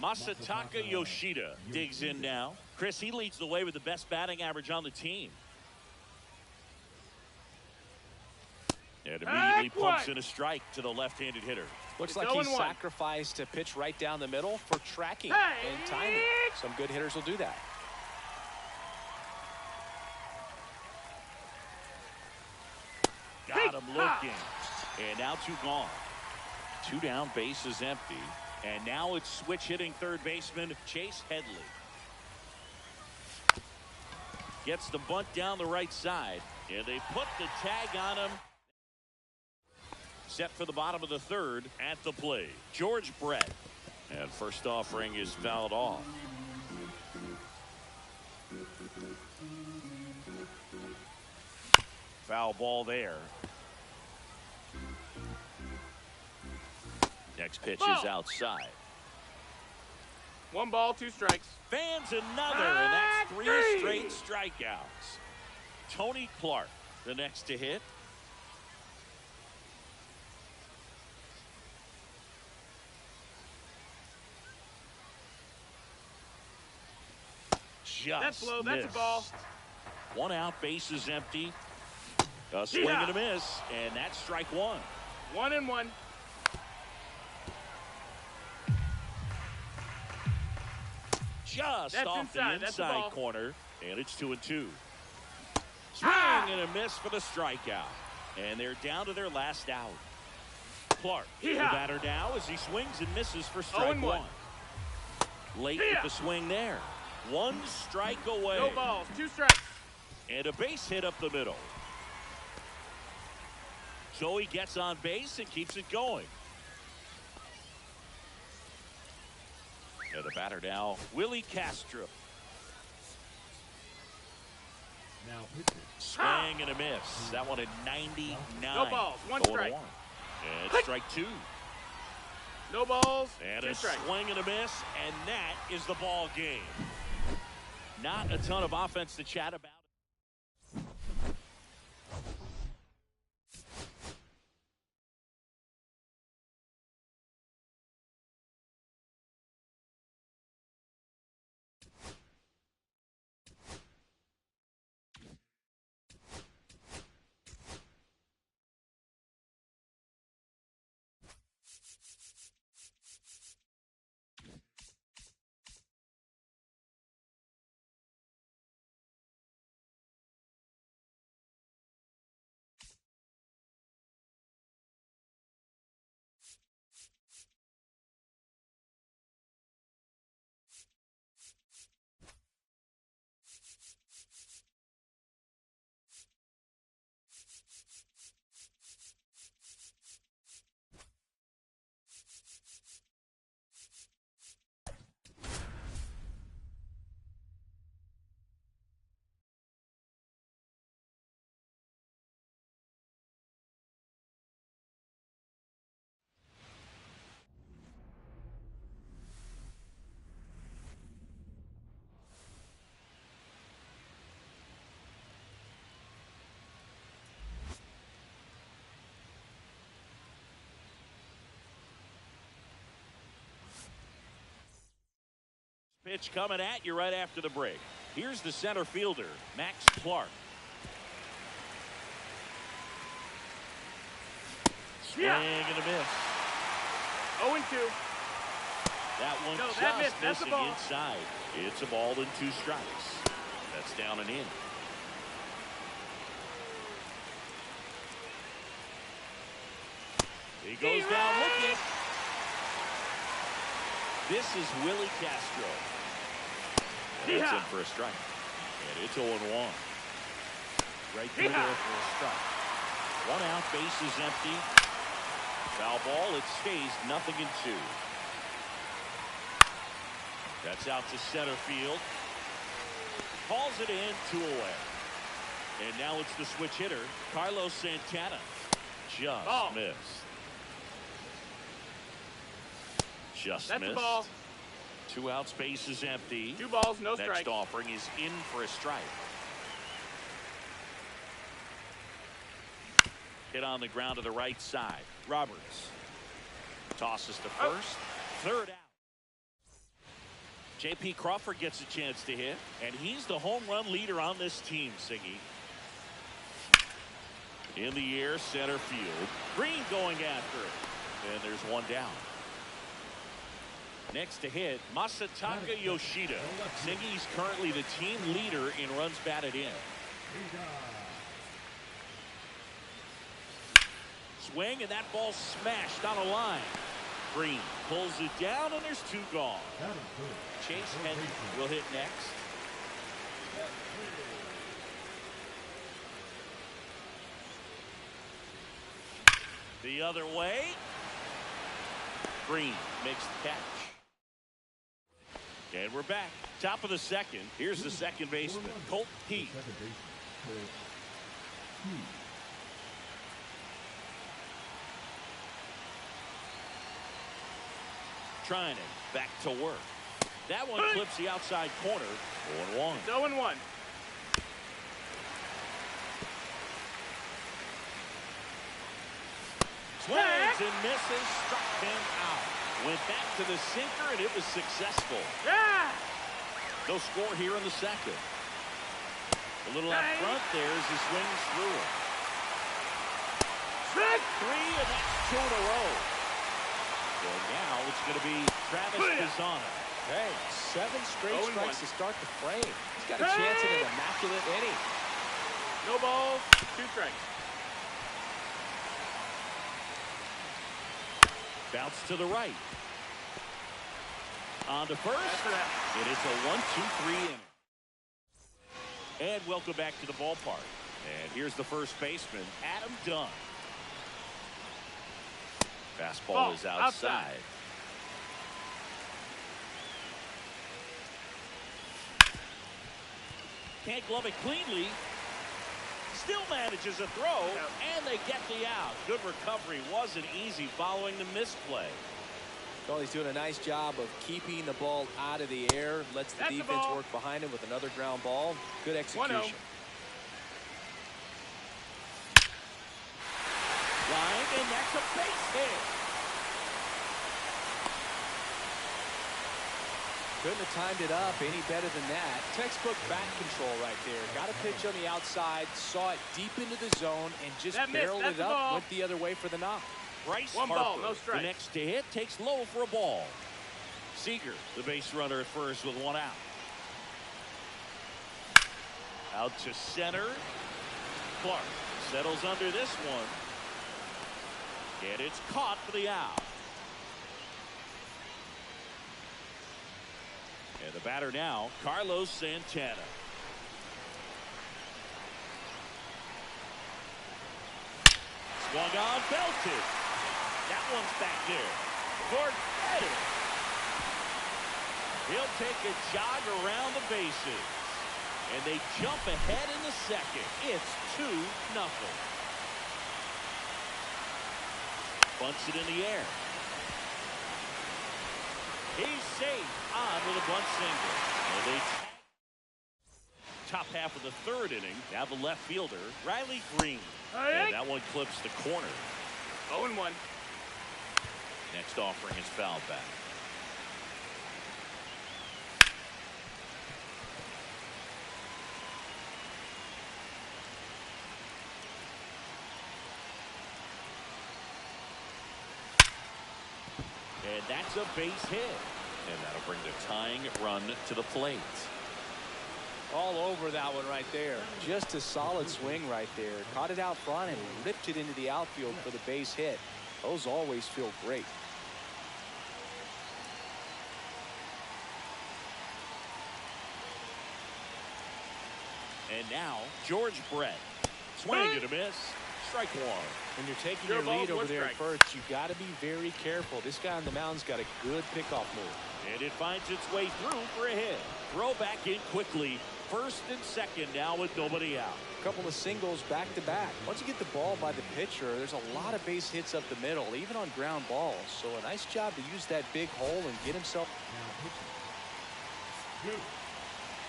Masataka Yoshida digs in now. Chris, he leads the way with the best batting average on the team. And immediately pumps in a strike to the left-handed hitter. Looks like he sacrificed a pitch right down the middle for tracking and timing. Some good hitters will do that. Got him looking. And now 2 gone. 2 down, base is empty. And now it's switch hitting third baseman Chase Headley. Gets the bunt down the right side. And they put the tag on him. Set for the bottom of the third at the plate. George Brett. And first offering is fouled off. Foul ball there. Next pitch is outside. 1 ball, 2 strikes. Fans another, and that's 3 straight strikeouts. Tony Clark, the next to hit. Just that's a ball. 1 out, base is empty. A swing and a miss, and that's strike 1. 1-1. Just off the inside corner, and it's 2-2. Swing and a miss for the strikeout, and they're down to their last out. Clark. Yeah. The batter now as he swings and misses for strike 0-1. one. Late with the swing there. One strike away. No balls, 2 strikes. And a base hit up the middle. Joey gets on base and keeps it going. And the batter now, Willie Castro. Now pitching. Swing and a miss. That one at 99. No balls, 1 0-1. strike. And strike 2. No balls, And 2 a strikes. swing and a miss, and that is the ball game. Not a ton of offense to chat about. Pitch coming at you right after the break. Here's the center fielder, Max Clark. Swing and a miss. 0-2. That one No, just that missed. That's a missing ball. inside. It's a ball and 2 strikes. That's down and in. He goes down looking. This is Willie Castro. And that's in for a strike. And it's 0-1. Right through there for a strike. 1 out, base is empty. Foul ball, it stays 0-2. That's out to center field. Calls it in, 2 away. And now it's the switch hitter, Carlos Santana. Just missed. Just That's missed. a ball. 2 outs, base is empty. 2 balls, no Next strike. offering is in for a strike. Hit on the ground to the right side. Roberts tosses to first. 3rd out. J.P. Crawford gets a chance to hit, and he's the home run leader on this team, Siggy. In the air, center field. Green going after it. And there's 1 down. Next to hit, Masataka Yoshida. Siggy's currently the team leader in runs batted in. Swing, and that ball smashed on a line. Green pulls it down, and there's 2 gone. Chase Henry will hit next. The other way. Green makes the catch. And we're back. Top of the 2nd. Here's the second baseman, Colt Heath. Trying it back to work. That one clips the outside corner. 0-1. 0-1. Swings and misses, struck him out. Went back to the sinker, and it was successful. Yeah! No score here in the 2nd. A little up front there as he swings through it. Strike 3, and that's 2 in a row. And now it's going to be Travis Pisano. Hey, 7 straight 0-1. strikes to start the frame. He's got a chance at an immaculate inning. No balls, 2 strikes. Bounce to the right. On to first. It is a 1-2-3 inning. And welcome back to the ballpark. And here's the first baseman, Adam Dunn. Fastball is outside. Can't glove it cleanly. Still manages a throw, and they get the out. Good recovery. Wasn't easy following the misplay. Well, he's doing a nice job of keeping the ball out of the air. Lets the defense work behind him with another ground ball. Good execution. 1-0. Line, and that's a base hit. Couldn't have timed it up any better than that. Textbook bat control right there. Got a pitch on the outside, saw it deep into the zone, and just barreled it up. Went the other way for the knock. Bryce One Harper, ball, no strike. the next to hit, takes low for a ball. Seager, the base runner at first with one out. Out to center. Clark settles under this one. And it's caught for the out. And the batter now, Carlos Santana. Swung on, belted. That one's back there. Toward Pettit. He'll take a jog around the bases. And they jump ahead in the second. It's 2-0. Bunts it in the air. He's safe on with a bunt single. And they top half of the third inning. Now the left fielder, Riley Green. And that one clips the corner. 0-1. Next offering is foul back. And that's a base hit. And that'll bring the tying run to the plate. All over that one right there. Just a solid swing right there. Caught it out front and ripped it into the outfield for the base hit. Those always feel great. And now, George Brett. Swing and a miss. Strike one. When you're taking your lead over there at first, you've got to be very careful. This guy on the mound's got a good pickoff move. And it finds its way through for a hit. Throw back in quickly. First and second now with nobody out. A couple of singles back to back. Once you get the ball by the pitcher, there's a lot of base hits up the middle, even on ground balls. So a nice job to use that big hole and get himself.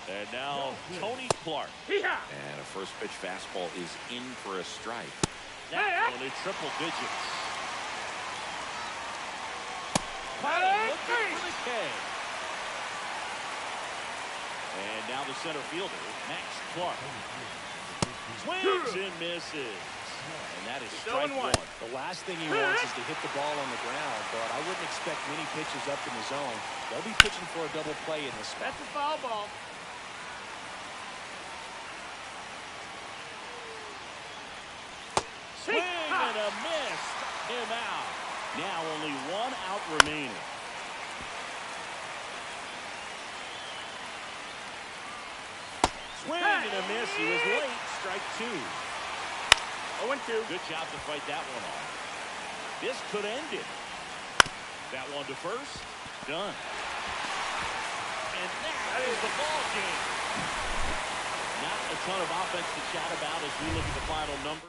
And now Tony Clark. And a first pitch fastball is in for a strike. That one in triple digits. Looking for the K. And now the center fielder, Max Clark. Swings and misses. And that is strike one. The last thing he wants is to hit the ball on the ground, but I wouldn't expect many pitches up in the zone. They'll be pitching for a double play in this spot. That's a foul ball. Swing and a miss. Him out. Now only one out remaining. Swing and a miss. He was late. Strike two. 0-2. Good job to fight that one off. This could end it. That one to first. Done. And that is the ball game. Not a ton of offense to chat about as we look at the final numbers.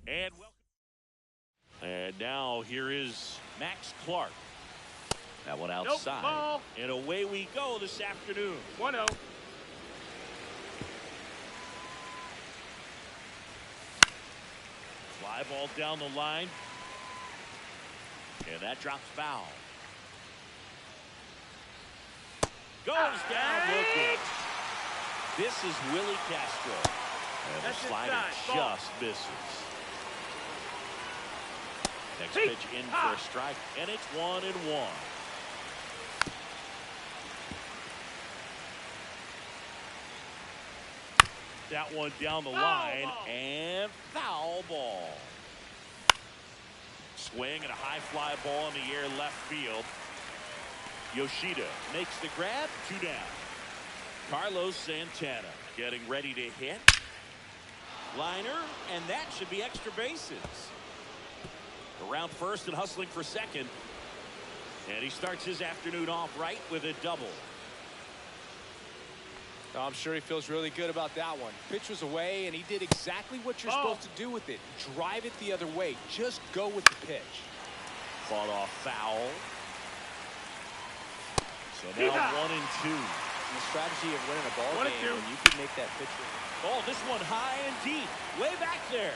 And now here is Max Clark. That one outside. Ball. And away we go this afternoon. 1-0. Fly ball down the line. And that drops foul. Goes down looking. This is Willie Castro. And That's the slider inside. Ball. just misses. Next pitch in for a strike. And it's 1-1. That one down the line. Ball. And foul ball. Swing and a high fly ball in the air left field. Yoshida makes the grab. 2 down. Carlos Santana getting ready to hit. Liner, and that should be extra bases. Around first and hustling for second. And he starts his afternoon off right with a double. I'm sure he feels really good about that one. Pitch was away, and he did exactly what you're supposed to do with it. Drive it the other way. Just go with the pitch. Fought off foul. So now 1-2. The strategy of winning a ball 1-2. game when you can make that pitch. Oh, this one high and deep. Way back there.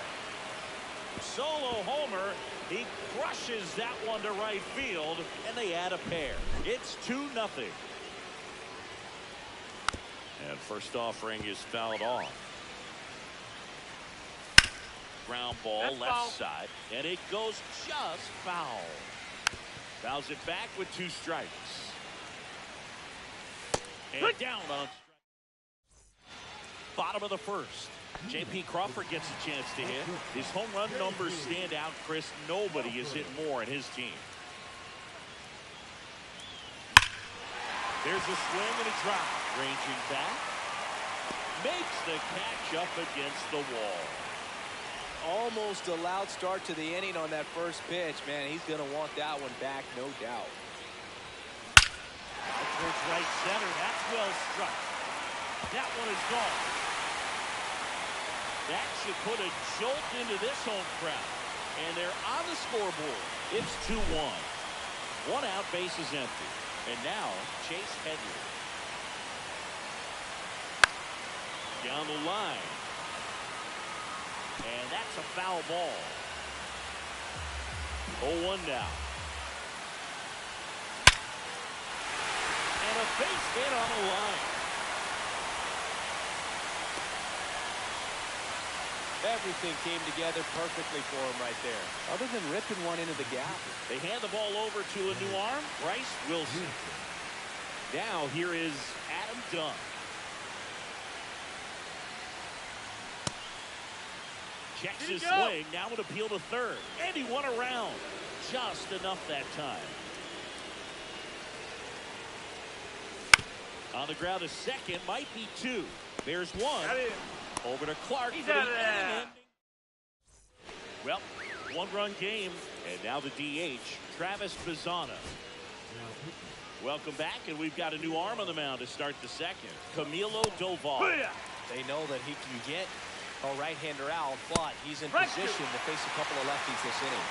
Solo homer. He crushes that one to right field, and they add a pair. It's 2-0. And first offering is fouled off. Ground ball. That's left foul. side, and it goes just foul. Fouls it back with 2 strikes. And down on strike. Bottom of the first. J.P. Crawford gets a chance to hit. His home run numbers stand out, Chris. Nobody has hit more in his team. There's a swing and a drop. Ranging back. Makes the catch up against the wall. Almost a loud start to the inning on that first pitch. Man, he's going to want that one back, no doubt. Towards right center. That's well struck. That one is gone. That should put a jolt into this home crowd. And they're on the scoreboard. It's 2-1. 1 out, bases empty. And now Chase Headley. Down the line. And that's a foul ball. 0-1 now. And a base hit on the line. Everything came together perfectly for him right there. Other than ripping one into the gap. They hand the ball over to a new arm, Bryce Wilson. Now here is Adam Dunn. Checks his swing. Now an appeal to third. And he won around. Just enough that time. On the ground, a second. Might be 2. There's 1. Over to Clark. He's for the out of there. inning. Well, 1-run game. And now the DH, Travis Bazzana. Welcome back, and we've got a new arm on the mound to start the second. Camilo Doval. They know that he can get a right-hander out, but he's in position to face a couple of lefties this inning.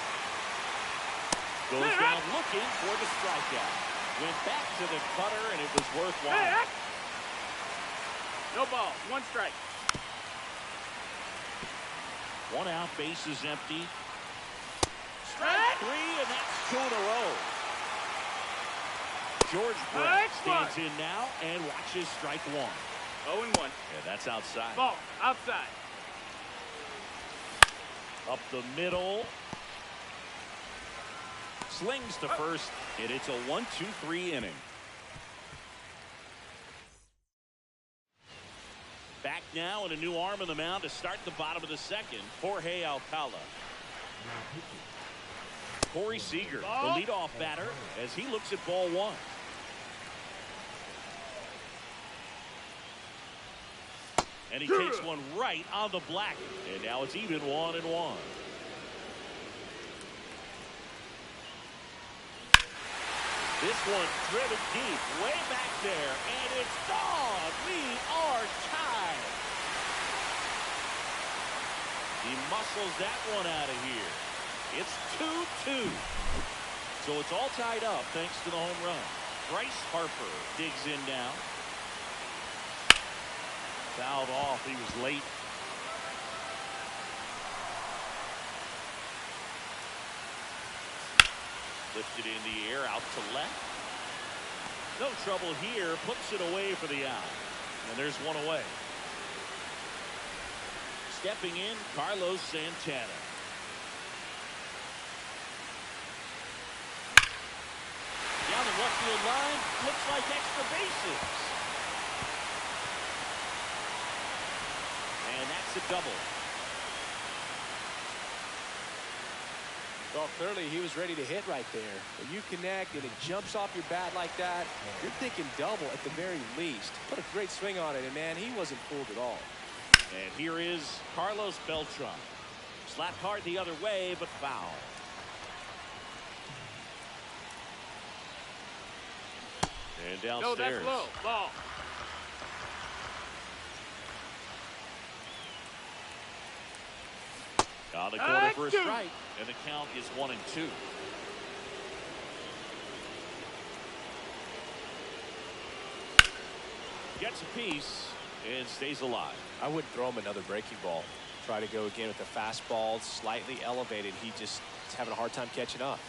Goes down looking for the strikeout. Went back to the cutter, and it was worthwhile. No ball. 1 strike. 1 out, bases empty. Strike 3, and that's 2 in a row. George Brett stands in now and watches strike 1. 0-1. Yeah, that's outside. Ball. Outside. Up the middle. Slings to first, and it's a 1-2-3 inning. Back now and a new arm on the mound to start the bottom of the second. Jorge Alcala. Corey Seager, the leadoff batter, as he looks at ball 1. And he takes one right on the black. And now it's even 1-1. This one driven deep, way back there, and it's gone. We are tied. He muscles that one out of here. It's 2-2. So it's all tied up thanks to the home run. Bryce Harper digs in now. Fouled off. He was late. Lifted in the air out to left. No trouble here. Puts it away for the out. And there's one away. Stepping in, Carlos Santana. Down the left field line. Looks like extra bases. And that's a double. Well, clearly he was ready to hit right there. When you connect and it jumps off your bat like that, you're thinking double at the very least. Put a great swing on it, and man, he wasn't fooled at all. And here is Carlos Beltran. Slapped hard the other way, but foul. And downstairs. No, that's low. Ball. On the corner for a strike. And the count is 1-2. Gets a piece and stays alive. I wouldn't throw him another breaking ball. Try to go again with the fastball, slightly elevated. He just is having a hard time catching up.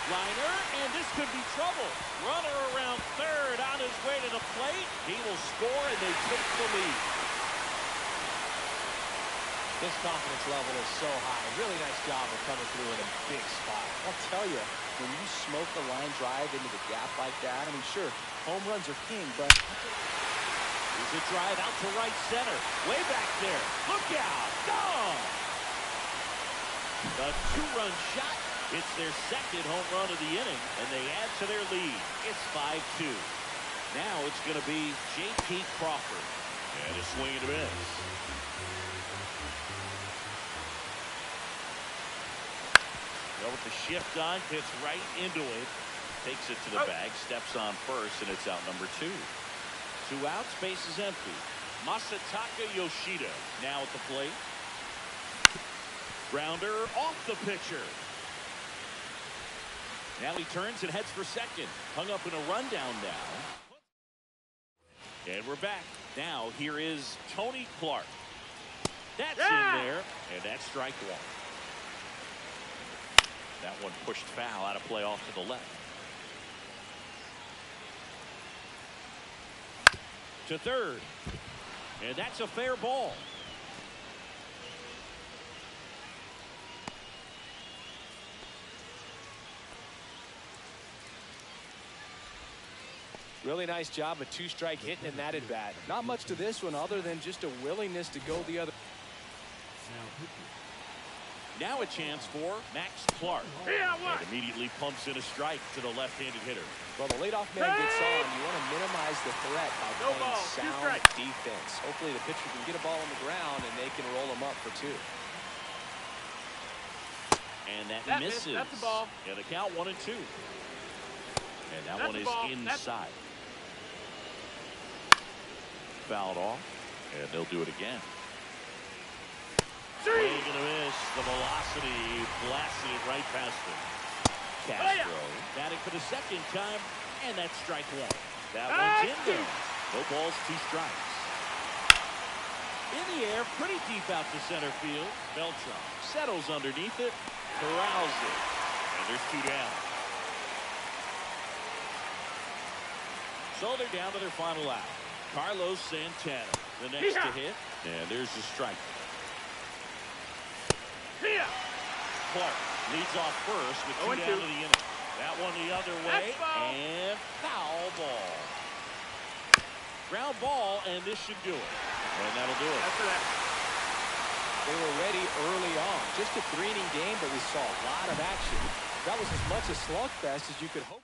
Liner, and this could be trouble. Runner around third on his way to the plate. He will score, and they take the lead. His confidence level is so high. Really nice job of coming through in a big spot. I'll tell you, when you smoke a line drive into the gap like that, I mean, sure, home runs are king, but... Here's a drive out to right center. Way back there. Look out. Gone. The two-run shot. It's their second home run of the inning, and they add to their lead. It's 5-2. Now it's going to be J.P. Crawford. And a swing and a miss. Well, with the shift on, hits right into it. Takes it to the bag, steps on first, and it's out number 2. 2 outs, base is empty. Masataka Yoshida now at the plate. Grounder off the pitcher. Now he turns and heads for second. Hung up in a rundown now. And we're back. Now here is Tony Clark. That's in there, and that's strike one. That one pushed foul out of play off to the left. To third. And that's a fair ball. Really nice job of two-strike hitting in that at bat. Not much to this one other than just a willingness to go the other. Now a chance for Max Clark. And immediately pumps in a strike to the left-handed hitter. Well, the leadoff man gets on. You want to minimize the threat by playing sound defense. Hopefully the pitcher can get a ball on the ground and they can roll him up for 2. And that misses. That's the ball. And the count 1-2. And that one is inside. Fouled off, and they'll do it again. Swing and a miss. The velocity blasted it right past him. Castro batting for the second time, and that's strike one. That one's in there. No balls, 2 strikes. In the air, pretty deep out to center field. Beltran settles underneath it, corrals it, and there's 2 down. So they're down to their final out. Carlos Santana, the next to hit, and there's the strike. Clark leads off first with 2 down to the inning. That one the other way, and foul ball. Ground ball, and this should do it. And that'll do it. They were ready early on. Just a 3-inning game, but we saw a lot of action. That was as much a slugfest as you could hope.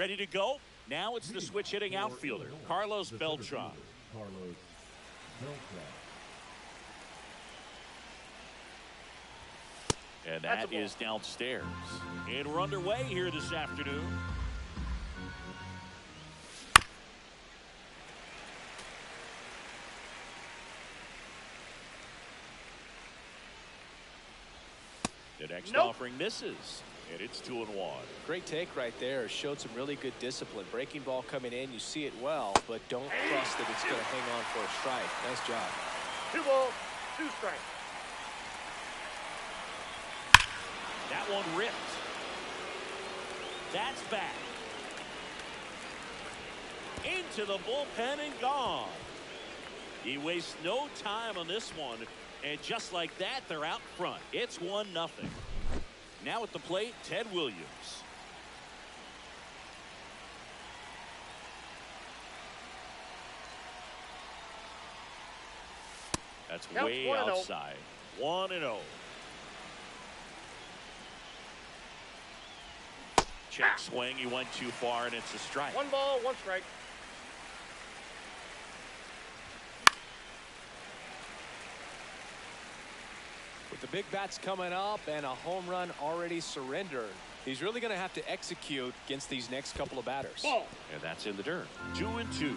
Ready to go? Now it's the switch hitting outfielder, Carlos Beltran. Carlos Beltran. And that is downstairs. And we're underway here this afternoon. The next offering misses, and it's 2-1. Great take right there. Showed some really good discipline. Breaking ball coming in, you see it well, but don't trust that it's going to hang on for a strike. Nice job. 2 balls, 2 strikes. That one ripped. That's back. Into the bullpen and gone. He wastes no time on this one. And just like that, they're out front. It's 1-0. Now at the plate, Ted Williams. That's way outside. 1-0. Check swing. He went too far, and it's a strike. 1 ball, 1 strike. With the big bats coming up and a home run already surrendered, he's really going to have to execute against these next couple of batters. Ball. And that's in the dirt. 2-2.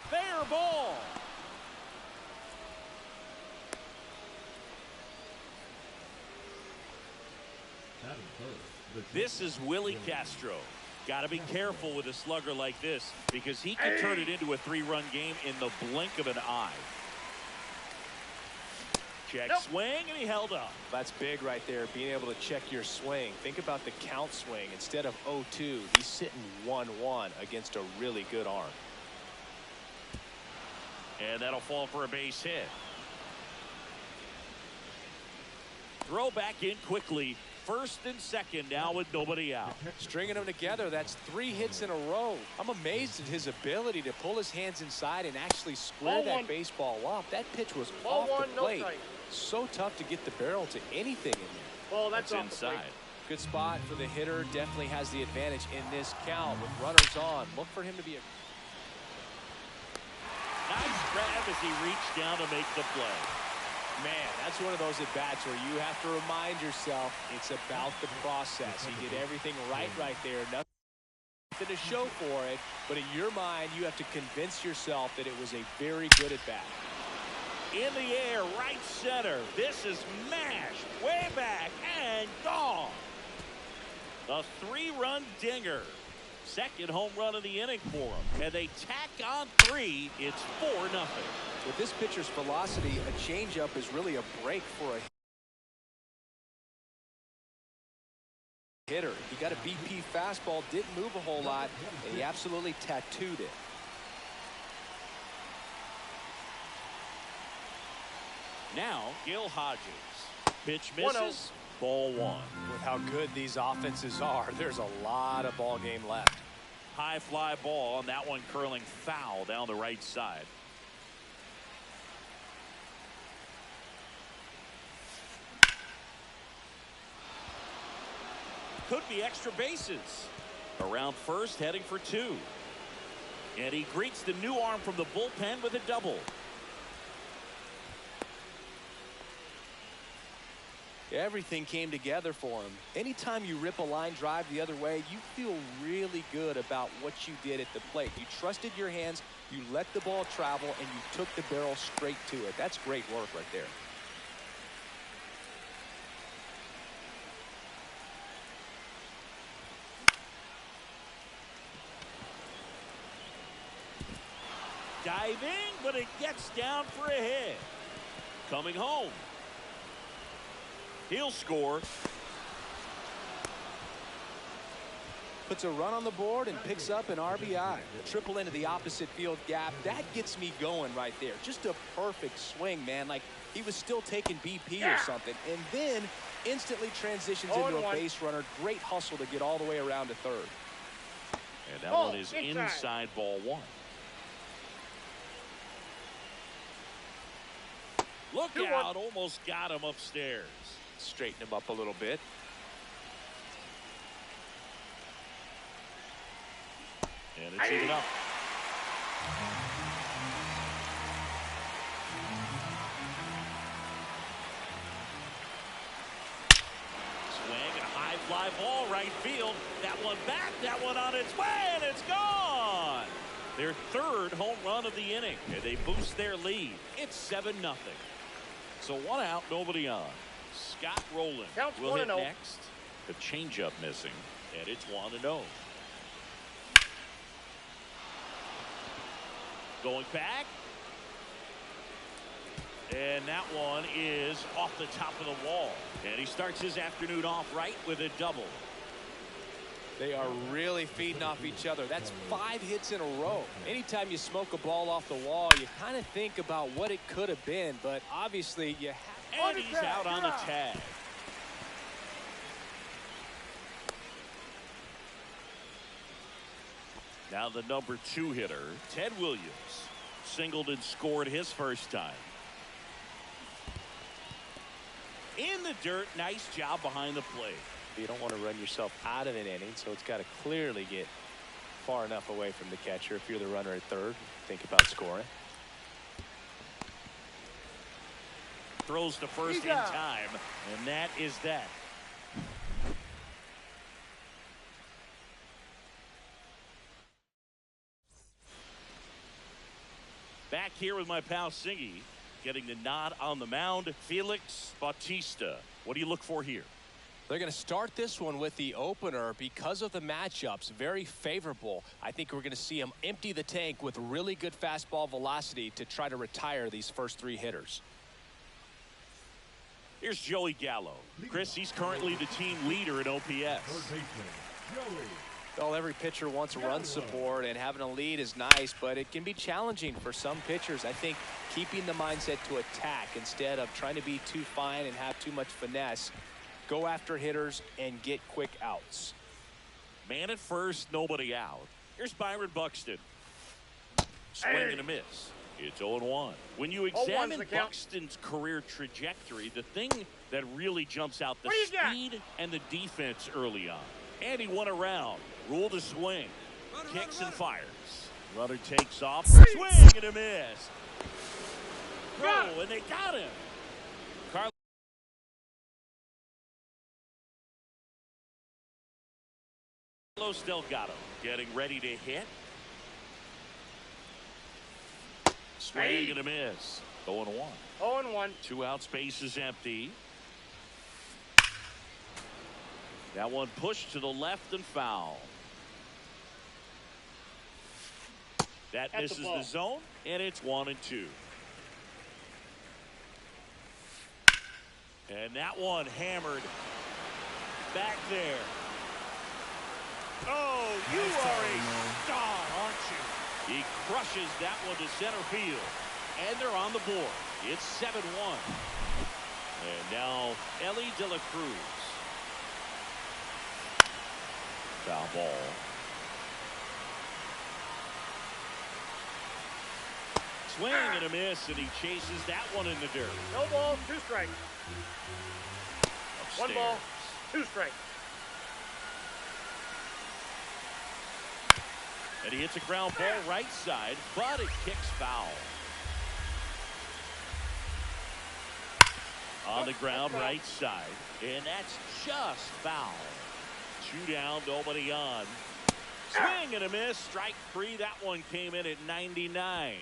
Fair ball. This is Willie Castro. Got to be careful with a slugger like this because he can turn it into a 3-run game in the blink of an eye. Check swing, and he held up. That's big right there, being able to check your swing. Think about the count swing. Instead of 0-2, he's sitting 1-1 against a really good arm. And that'll fall for a base hit. Throw back in quickly. First and second now with nobody out. Stringing them together, that's 3 hits in a row. I'm amazed at his ability to pull his hands inside and actually square that baseball up. That pitch was off the plate. So tough to get the barrel to anything in there. Well, that's inside. Good spot for the hitter. Definitely has the advantage in this count with runners on. Look for him to be a nice grab as he reached down to make the play. Man, that's one of those at-bats where you have to remind yourself it's about the process. He did everything right there. Nothing to show for it, but in your mind, you have to convince yourself that it was a very good at-bat. In the air, right center. This is mashed way back and gone. A 3-run dinger. Second home run of the inning for him. And they tack on 3. It's 4-0. With this pitcher's velocity, a changeup is really a break for a hitter. He got a BP fastball, didn't move a whole lot, and he absolutely tattooed it. Now, Gil Hodges. Pitch misses. Ball 1. With how good these offenses are, there's a lot of ball game left. High fly ball, and that one curling foul down the right side. Could be extra bases. Around first, heading for 2. And he greets the new arm from the bullpen with a double. Everything came together for him. Anytime you rip a line drive the other way, you feel really good about what you did at the plate. You trusted your hands, you let the ball travel, and you took the barrel straight to it. That's great work right there. Diving, but it gets down for a hit. Coming home. He'll score. Puts a run on the board and picks up an RBI. Triple into the opposite field gap. That gets me going right there. Just a perfect swing, man. Like he was still taking BP or something. And then instantly transitions into a base runner. Great hustle to get all the way around to third. And that one is inside ball 1. Look 2-1. out, almost got him upstairs. Straighten him up a little bit. And it's even up. Swing and a high fly ball right field. That one back, that one on its way, and it's gone. Their third home run of the inning, and they boost their lead. It's 7-0. So 1 out, nobody on. Scott Rowland Counts will hit 1-0. next. The changeup missing, and it's 1-0. Going back. And that one is off the top of the wall. And he starts his afternoon off right with a double. They are really feeding off each other. That's 5 hits in a row. Anytime you smoke a ball off the wall, you kind of think about what it could have been. But obviously, you have. And he's out on the tag. Now the number 2 hitter, Ted Williams. Singled and scored his first time. In the dirt, nice job behind the plate. You don't want to run yourself out of an inning, so it's got to clearly get far enough away from the catcher. If you're the runner at third, think about scoring. Throws to first in time, and that is that. Back here with my pal Singy, getting the nod on the mound, Felix Bautista. What do you look for here? They're going to start this one with the opener because of the matchups. Very favorable. I think we're going to see him empty the tank with really good fastball velocity to try to retire these first 3 hitters. Here's Joey Gallo. Chris, he's currently the team leader in OPS. Third baseman, Joey. Well, every pitcher wants run support, and having a lead is nice, but it can be challenging for some pitchers. I think keeping the mindset to attack instead of trying to be too fine and have too much finesse. Go after hitters and get quick outs. Man at first, nobody out. Here's Byron Buxton. Swing and a miss. It's 0-1. When you examine Buxton's career trajectory, the thing that really jumps out, the speed and the defense early on. And he won around. Rule to swing. Kicks and fires. Runner takes off. Swing and a miss. Throw, and they got him. Carlos Delgado getting ready to hit. Swing and a miss. 0-1. 0-1. 2 out, space is empty. That one pushed to the left and foul. That misses the zone, and it's 1-2. And that one hammered back there. Oh, you are a star, aren't you? He crushes that one to center field. And they're on the board. It's 7-1. And now Elly De La Cruz. Foul ball. Swing and a miss, and he chases that one in the dirt. No ball, 2 strikes. Upstairs. 1 ball, 2 strikes. And he hits a ground ball right side, but it kicks foul. On the ground right side, and that's just foul. 2 down, nobody on. Swing and a miss, strike 3. That one came in at 99.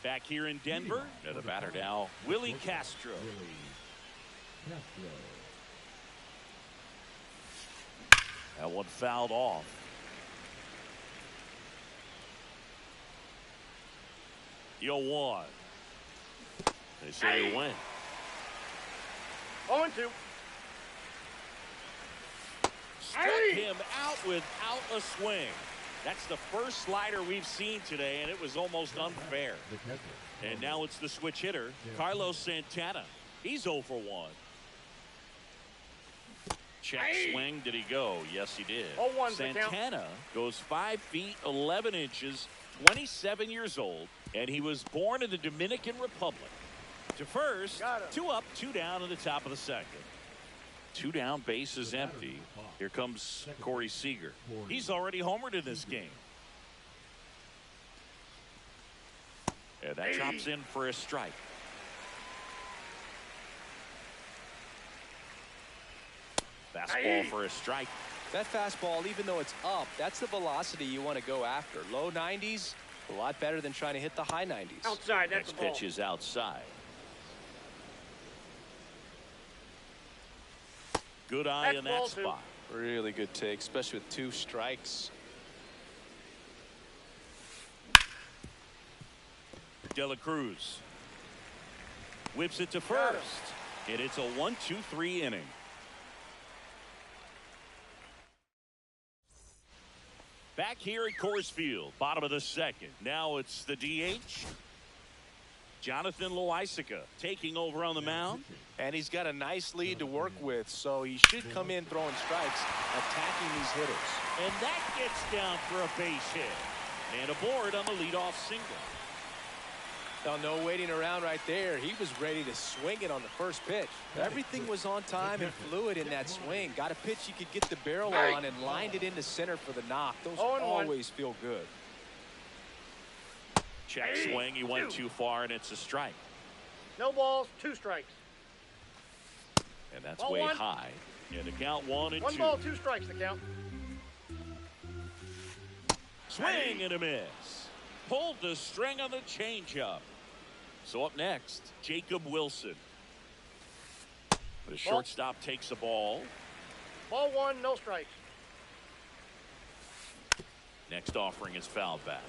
Back here in Denver, the batter now, Willie Castro. That one fouled off. The 0-1. They say they win. 0-2. Struck him out without a swing. That's the first slider we've seen today, and it was almost unfair. And now it's the switch hitter, Carlos Santana. He's 0 for 1. Check swing. Did he go? Yes, he did. 0-1's the count. Santana goes 5 feet 11 inches, 27 years old, and he was born in the Dominican Republic. To first, 2 up, 2 down in the top of the second. 2 down, base is empty. Here comes Corey Seager. He's already homered in this game. And that drops in for a strike. Fastball for a strike. That fastball, even though it's up, that's the velocity you want to go after. Low 90s, a lot better than trying to hit the high 90s. Outside, that's Next the ball. pitch is outside. Good eye in that spot. Really good take, especially with 2 strikes. De La Cruz whips it to first, and it's a 1-2-3 inning. Back here at Coors Field, bottom of the second. Now it's the DH, Jonathan Loaisiga, taking over on the mound. And he's got a nice lead to work with, so he should come in throwing strikes, attacking these hitters. And that gets down for a base hit. And aboard on the leadoff single. Now, no waiting around right there. He was ready to swing it on the first pitch. Everything was on time and fluid in that swing. Got a pitch you could get the barrel on and lined it into center for the knock. Those always feel good. Check swing. He went too far, and it's a strike. No balls, 2 strikes. And that's way high. And the count 1-2. 1 ball, 2 strikes, the count. Swing and a miss. Pulled the string on the changeup. So up next, Jacob Wilson. The shortstop takes the ball. Ball 1, no strikes. Next offering is foul back.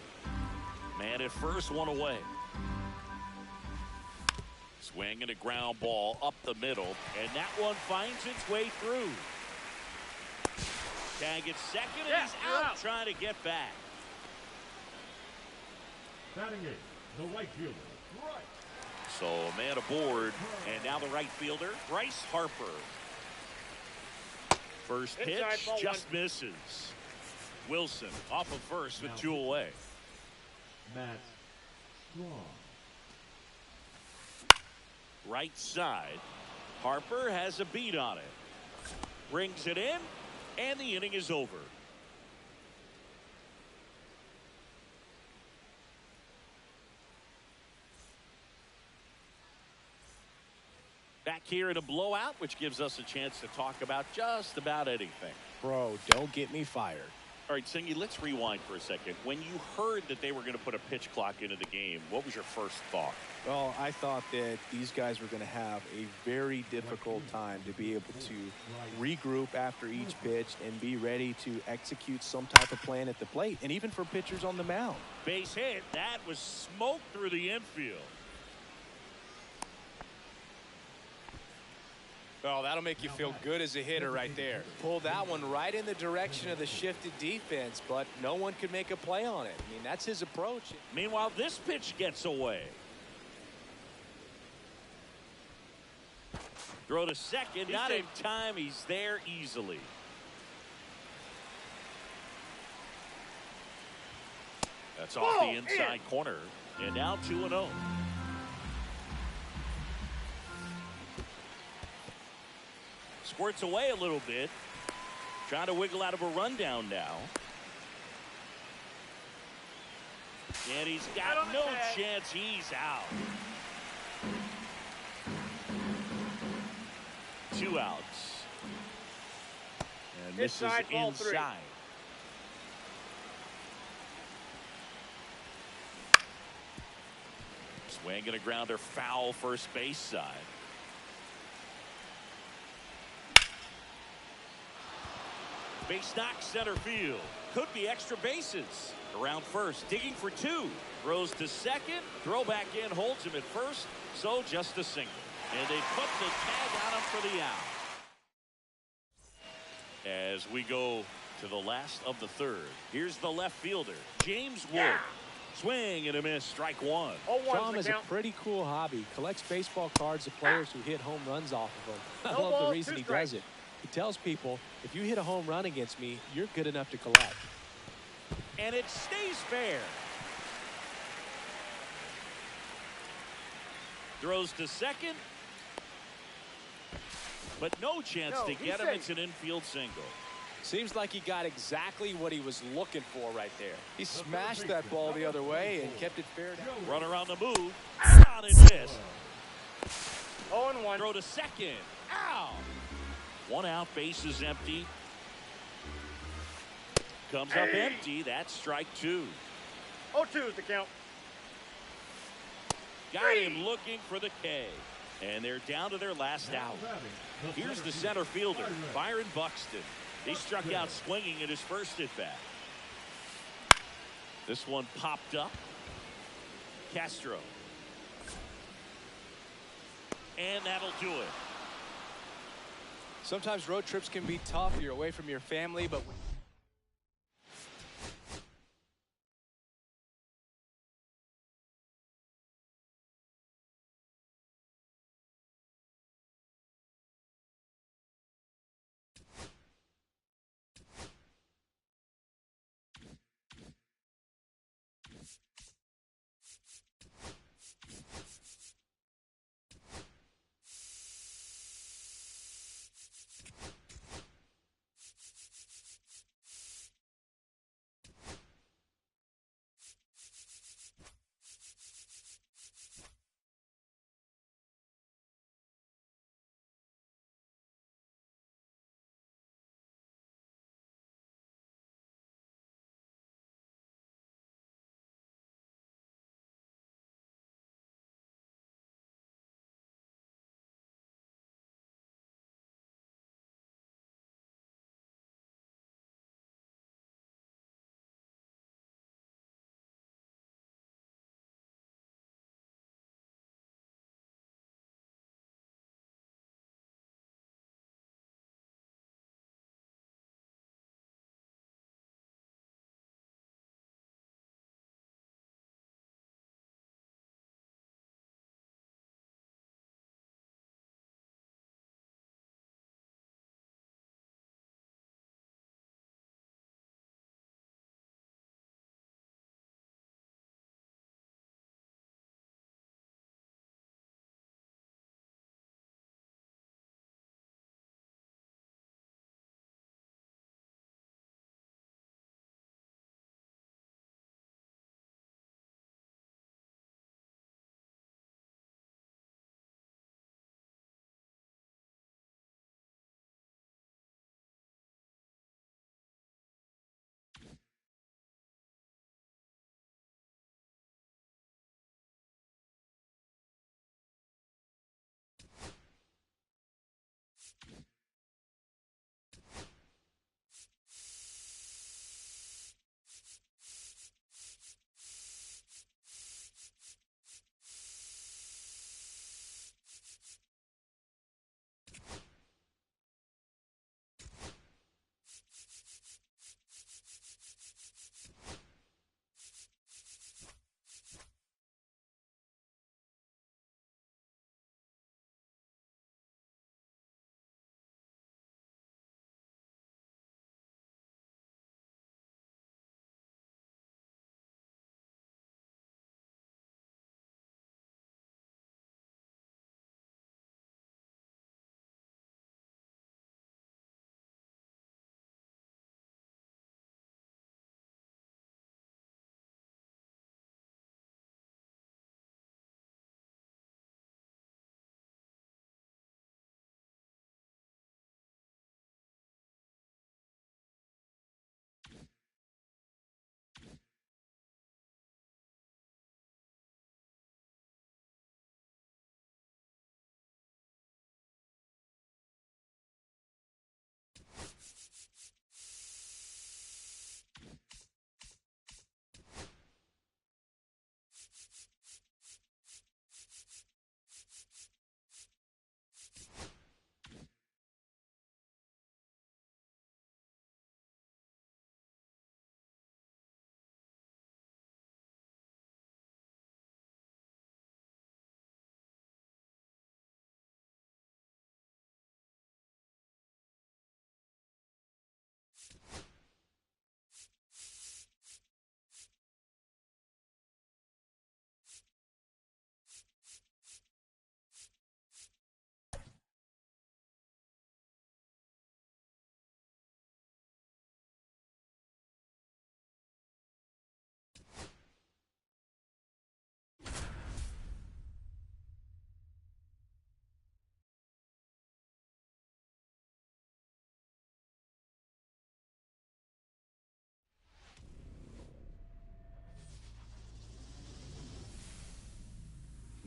Man at first, 1 away. Swing and a ground ball up the middle, and that one finds its way through. Tag at second, and he's out trying to get back. Batting 8, the right fielder, Bryce. So a man aboard, and now the right fielder, Bryce Harper. First pitch just misses. Wilson off of first with 2 away. Matt Strahm. Right side. Harper has a beat on it. Brings it in, and the inning is over. Back here in a blowout, which gives us a chance to talk about just about anything. Bro, don't get me fired. All right, Singy, let's rewind for a second. When you heard that they were going to put a pitch clock into the game, what was your first thought? Well, I thought that these guys were going to have a very difficult time to be able to regroup after each pitch and be ready to execute some type of plan at the plate, and even for pitchers on the mound. Base hit. That was smoked through the infield. Oh, that'll make you feel good as a hitter right there. Pull that one right in the direction of the shifted defense, but no one could make a play on it. I mean, that's his approach. Meanwhile, this pitch gets away. Throw to second, not in time. He's there easily. That's off the inside corner. And now 2-0. Squirts away a little bit. Trying to wiggle out of a rundown now. And he's got no chance. He's out. 2 outs. And this is inside. Swing and a grounder foul first base side. Base knock center field. Could be extra bases. Around first, digging for 2. Throws to second. Throw back in, holds him at first. So just a single. And they put the tag on him for the out. As we go to the last of the third. Here's the left fielder, James Wood. Swing and a miss, strike 1. Strahm has a pretty cool hobby. Collects baseball cards of players who hit home runs off of him. I love the reason he does it. He tells people, if you hit a home run against me, you're good enough to collect. And it stays fair. Throws to second. But no chance No, to he's get him. safe. It's an infield single. Seems like he got exactly what he was looking for right there. He smashed that ball the other way and kept it fair down. Run around the move. On and miss. 0-1. Throw to second. Ow! 1 out, base is empty. Comes up empty. That's strike 2. 0-2 is the count. Got him looking for the K. And they're down to their last out. Here's the center fielder, Byron Buxton. He struck out swinging at his first at bat. This one popped up. Castro. And that'll do it. Sometimes road trips can be tough. You're away from your family, but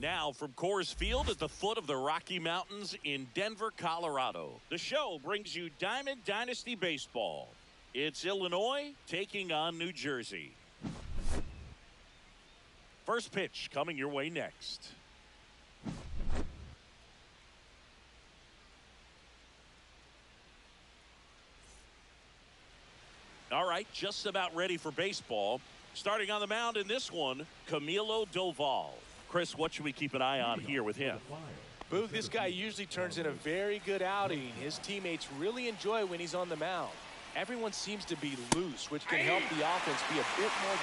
Now from Coors Field at the foot of the Rocky Mountains in Denver, Colorado, the show brings you Diamond Dynasty Baseball. It's Illinois taking on New Jersey. First pitch coming your way next. All right, just about ready for baseball. Starting on the mound in this one, Camilo Doval. Chris, what should we keep an eye on here with him? Boog, this guy usually turns in a very good outing. His teammates really enjoy when he's on the mound. Everyone seems to be loose, which can help the offense be a bit more.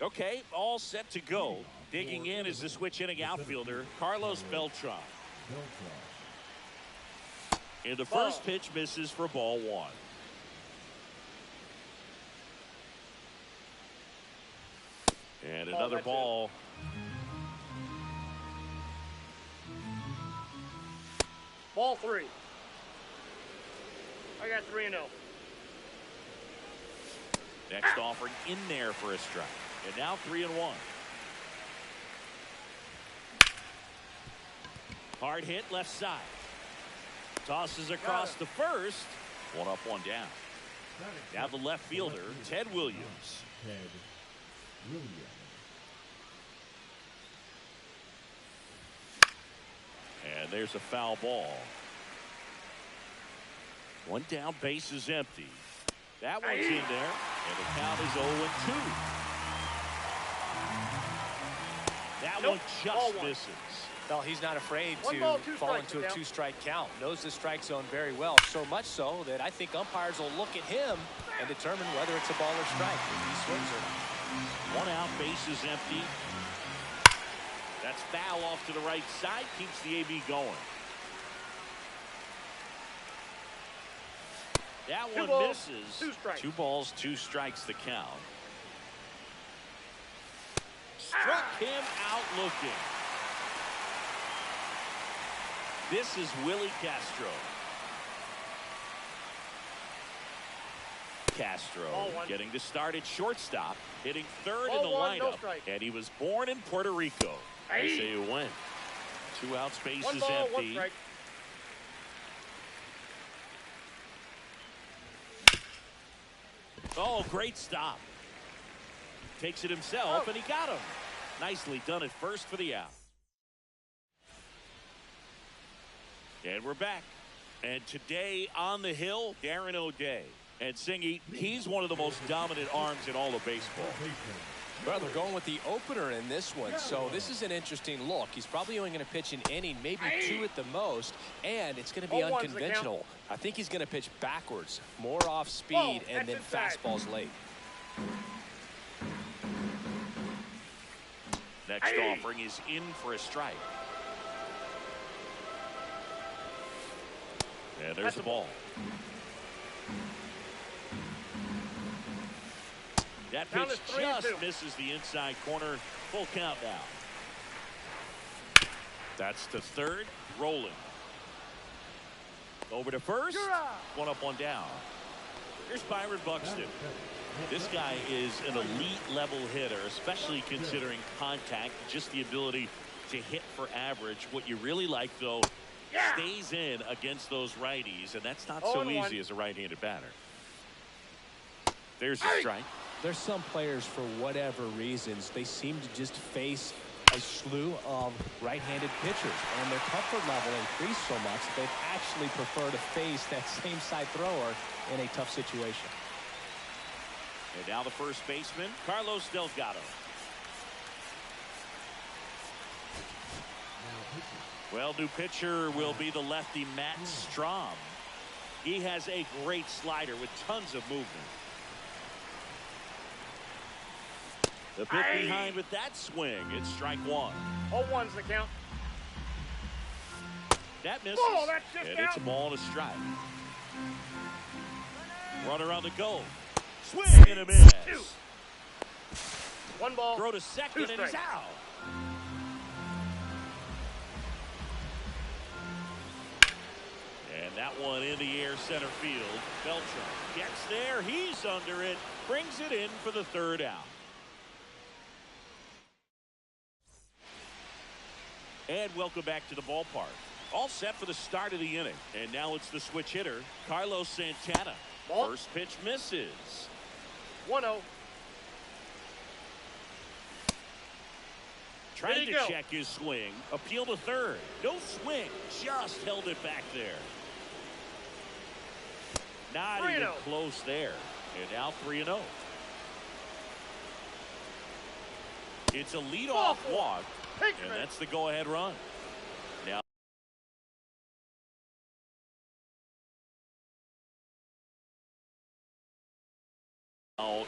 Okay, all set to go. Digging in is the switch inning outfielder, Carlos Beltran. And the first pitch misses for ball one. And another ball. Ball 3. I got 3-0. Next offering in there for a strike. And now 3-1. Hard hit left side. Tosses across the first. One up, one down. Now the left fielder, Ted Williams. Ted Williams. And there's a foul ball. One down, base is empty. That one's in there, and the count is 0-2. That one just misses. Well, he's not afraid to fall into a two-strike count. Knows the strike zone very well, so much so that I think umpires will look at him and determine whether it's a ball or strike if he swings or not. One out, base is empty. That's foul off to the right side, keeps the AB going. That one misses. 2 balls, 2 strikes the count. Struck him out looking. This is Willie Castro. Castro getting to start at shortstop, hitting third in the lineup, and he was born in Puerto Rico. I say a win. 2 outs, base is empty. Oh, great stop. Takes it himself, and he got him. Nicely done at first for the out. And we're back. And today on the hill, Darren O'Day. And Singy, he's one of the most dominant arms in all of baseball. Well, they're going with the opener in this one, so this is an interesting look. He's probably only going to pitch an inning, maybe 2 at the most, and it's going to be unconventional. I think he's going to pitch backwards, more off speed, and then fastballs late. Next offering is in for a strike. And there's the ball. That Count pitch is 3-2. just misses the inside corner. Full count now. That's to third. Rolling. Over to first. One up, one down. Here's Byron Buxton. This guy is an elite level hitter, especially considering contact, just the ability to hit for average. What you really like, though, stays in against those righties, and that's not so easy as a right-handed batter. There's a strike. There's some players, for whatever reasons, they seem to just face a slew of right-handed pitchers, and their comfort level increased so much that they'd actually prefer to face that same side thrower in a tough situation. And now the first baseman, Carlos Delgado. Well, new pitcher will be the lefty Matt Strahm. He has a great slider with tons of movement. The bit behind with that swing. It's strike one. 0-1's the count. That misses. Oh, that's just and it's a out. ball and a strike. Runner on the go. Swing and a miss. 1 ball. Throw to second and he's out. And that one in the air center field. Beltran gets there. He's under it. Brings it in for the third out. And welcome back to the ballpark. All set for the start of the inning. And now it's the switch hitter, Carlos Santana. Ball. First pitch misses. 1-0. Trying to check his swing. Appeal to third. No swing. Just held it back there. Not even close there. And now 3-0. It's a leadoff walk. And that's the go-ahead run. Now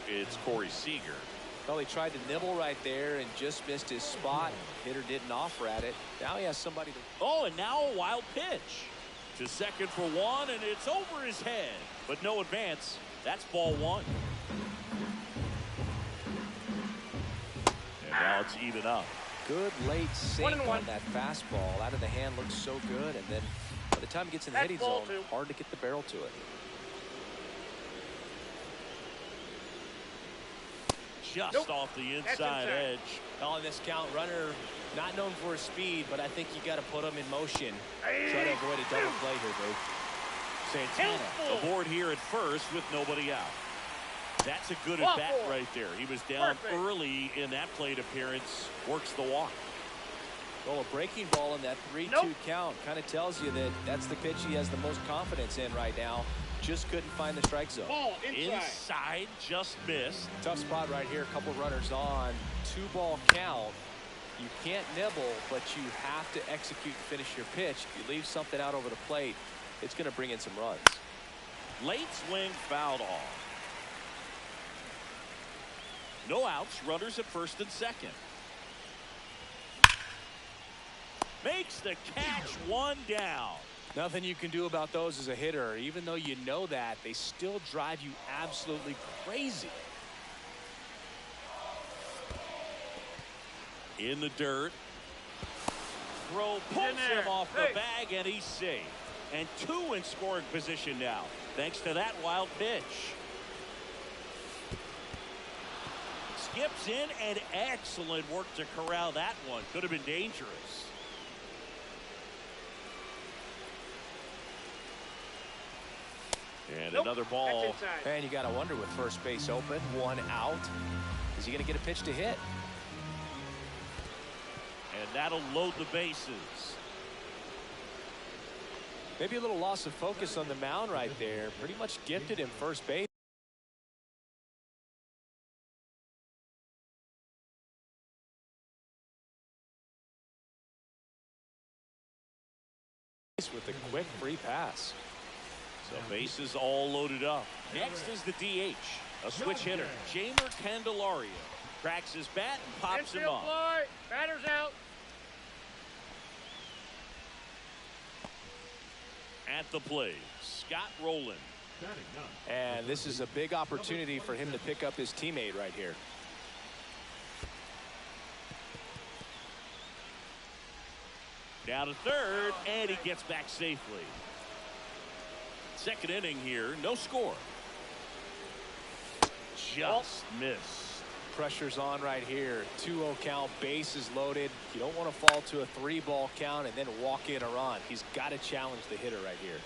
it's Corey Seager. Well, he tried to nibble right there and just missed his spot. Hitter didn't offer at it. Now he has somebody to... Oh, and now a wild pitch. To second for one, and it's over his head. But no advance. That's ball one. And now it's even up. Good late sink 1-1 on that fastball. Out of the hand looks so good, and then by the time it gets in the hitting zone, hard to get the barrel to it. Just off the inside edge. On this count, runner not known for his speed, but I think you got to put him in motion. Try to avoid a double play here, Dave. Santana aboard here at first with nobody out. That's a good at bat right there. He was down early in that plate appearance. Works the walk. Well, a breaking ball in that 3-2 count kind of tells you that that's the pitch he has the most confidence in right now. Just couldn't find the strike zone. Ball inside, just missed. Tough spot right here. A couple runners on. 2-ball count. You can't nibble, but you have to execute and finish your pitch. If you leave something out over the plate, it's going to bring in some runs. Late swing fouled off. No outs. Runners at first and second. Makes the catch, one down. Nothing you can do about those as a hitter. Even though you know that, they still drive you absolutely crazy. In the dirt. Throw pulls him off the bag, and he's safe. And 2 in scoring position now, thanks to that wild pitch. Skips in, and excellent work to corral that one. Could have been dangerous. And another ball. And you got to wonder, with first base open, 1 out, is he going to get a pitch to hit? And that'll load the bases. Maybe a little loss of focus on the mound right there. Pretty much gifted him first base. With a quick free pass. So bases all loaded up. Next is the DH, a switch hitter, Jeimer Candelario. Cracks his bat and pops him up. Batter's out. At the plate, Scott Rowland. Batting ninth. And this is a big opportunity for him to pick up his teammate right here. Down to third, and he gets back safely. Second inning here, no score. Just missed. Pressure's on right here. 2-0 count, bases loaded. You don't want to fall to a 3-ball count and then walk in a run. He's got to challenge the hitter right here.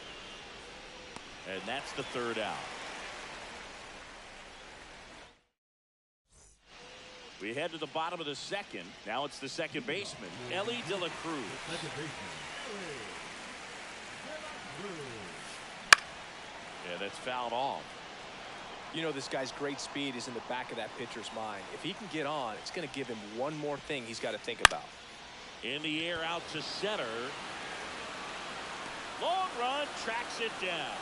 And that's the third out. We head to the bottom of the second. Now it's the second baseman, Elly De La Cruz. Second baseman, Elly De La Cruz. Yeah, that's fouled off. You know, this guy's great speed is in the back of that pitcher's mind. If he can get on, it's going to give him one more thing he's got to think about. In the air out to center. Long run, tracks it down.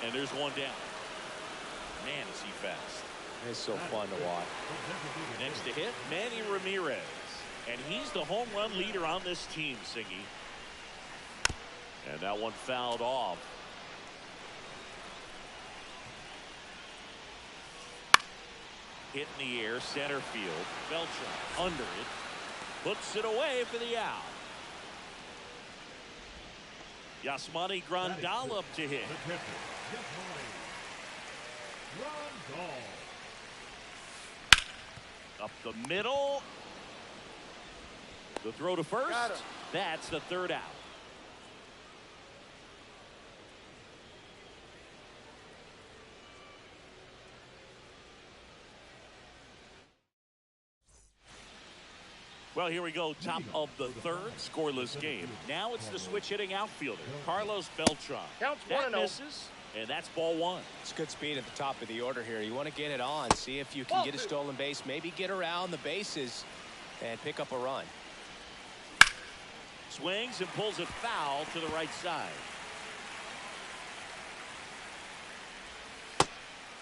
And there's one down. Man, is he fast. It's so fun to watch. Next to hit, Manny Ramirez. And he's the home run leader on this team, Siggy. And that one fouled off. Hit in the air, center field. Beltran under it. Puts it away for the out. Yasmani Grandal up to hit. The pitcher, Yasmani Grandal. Up the middle. The throw to first. That's the third out. Well, here we go. Top of the third, scoreless game. Now it's the switch hitting outfielder, Carlos Beltran. Counts That 1-0. misses, and that's ball one. It's good speed at the top of the order here. You want to get it on, see if you can get a stolen base, maybe get around the bases and pick up a run. Swings and pulls it foul to the right side.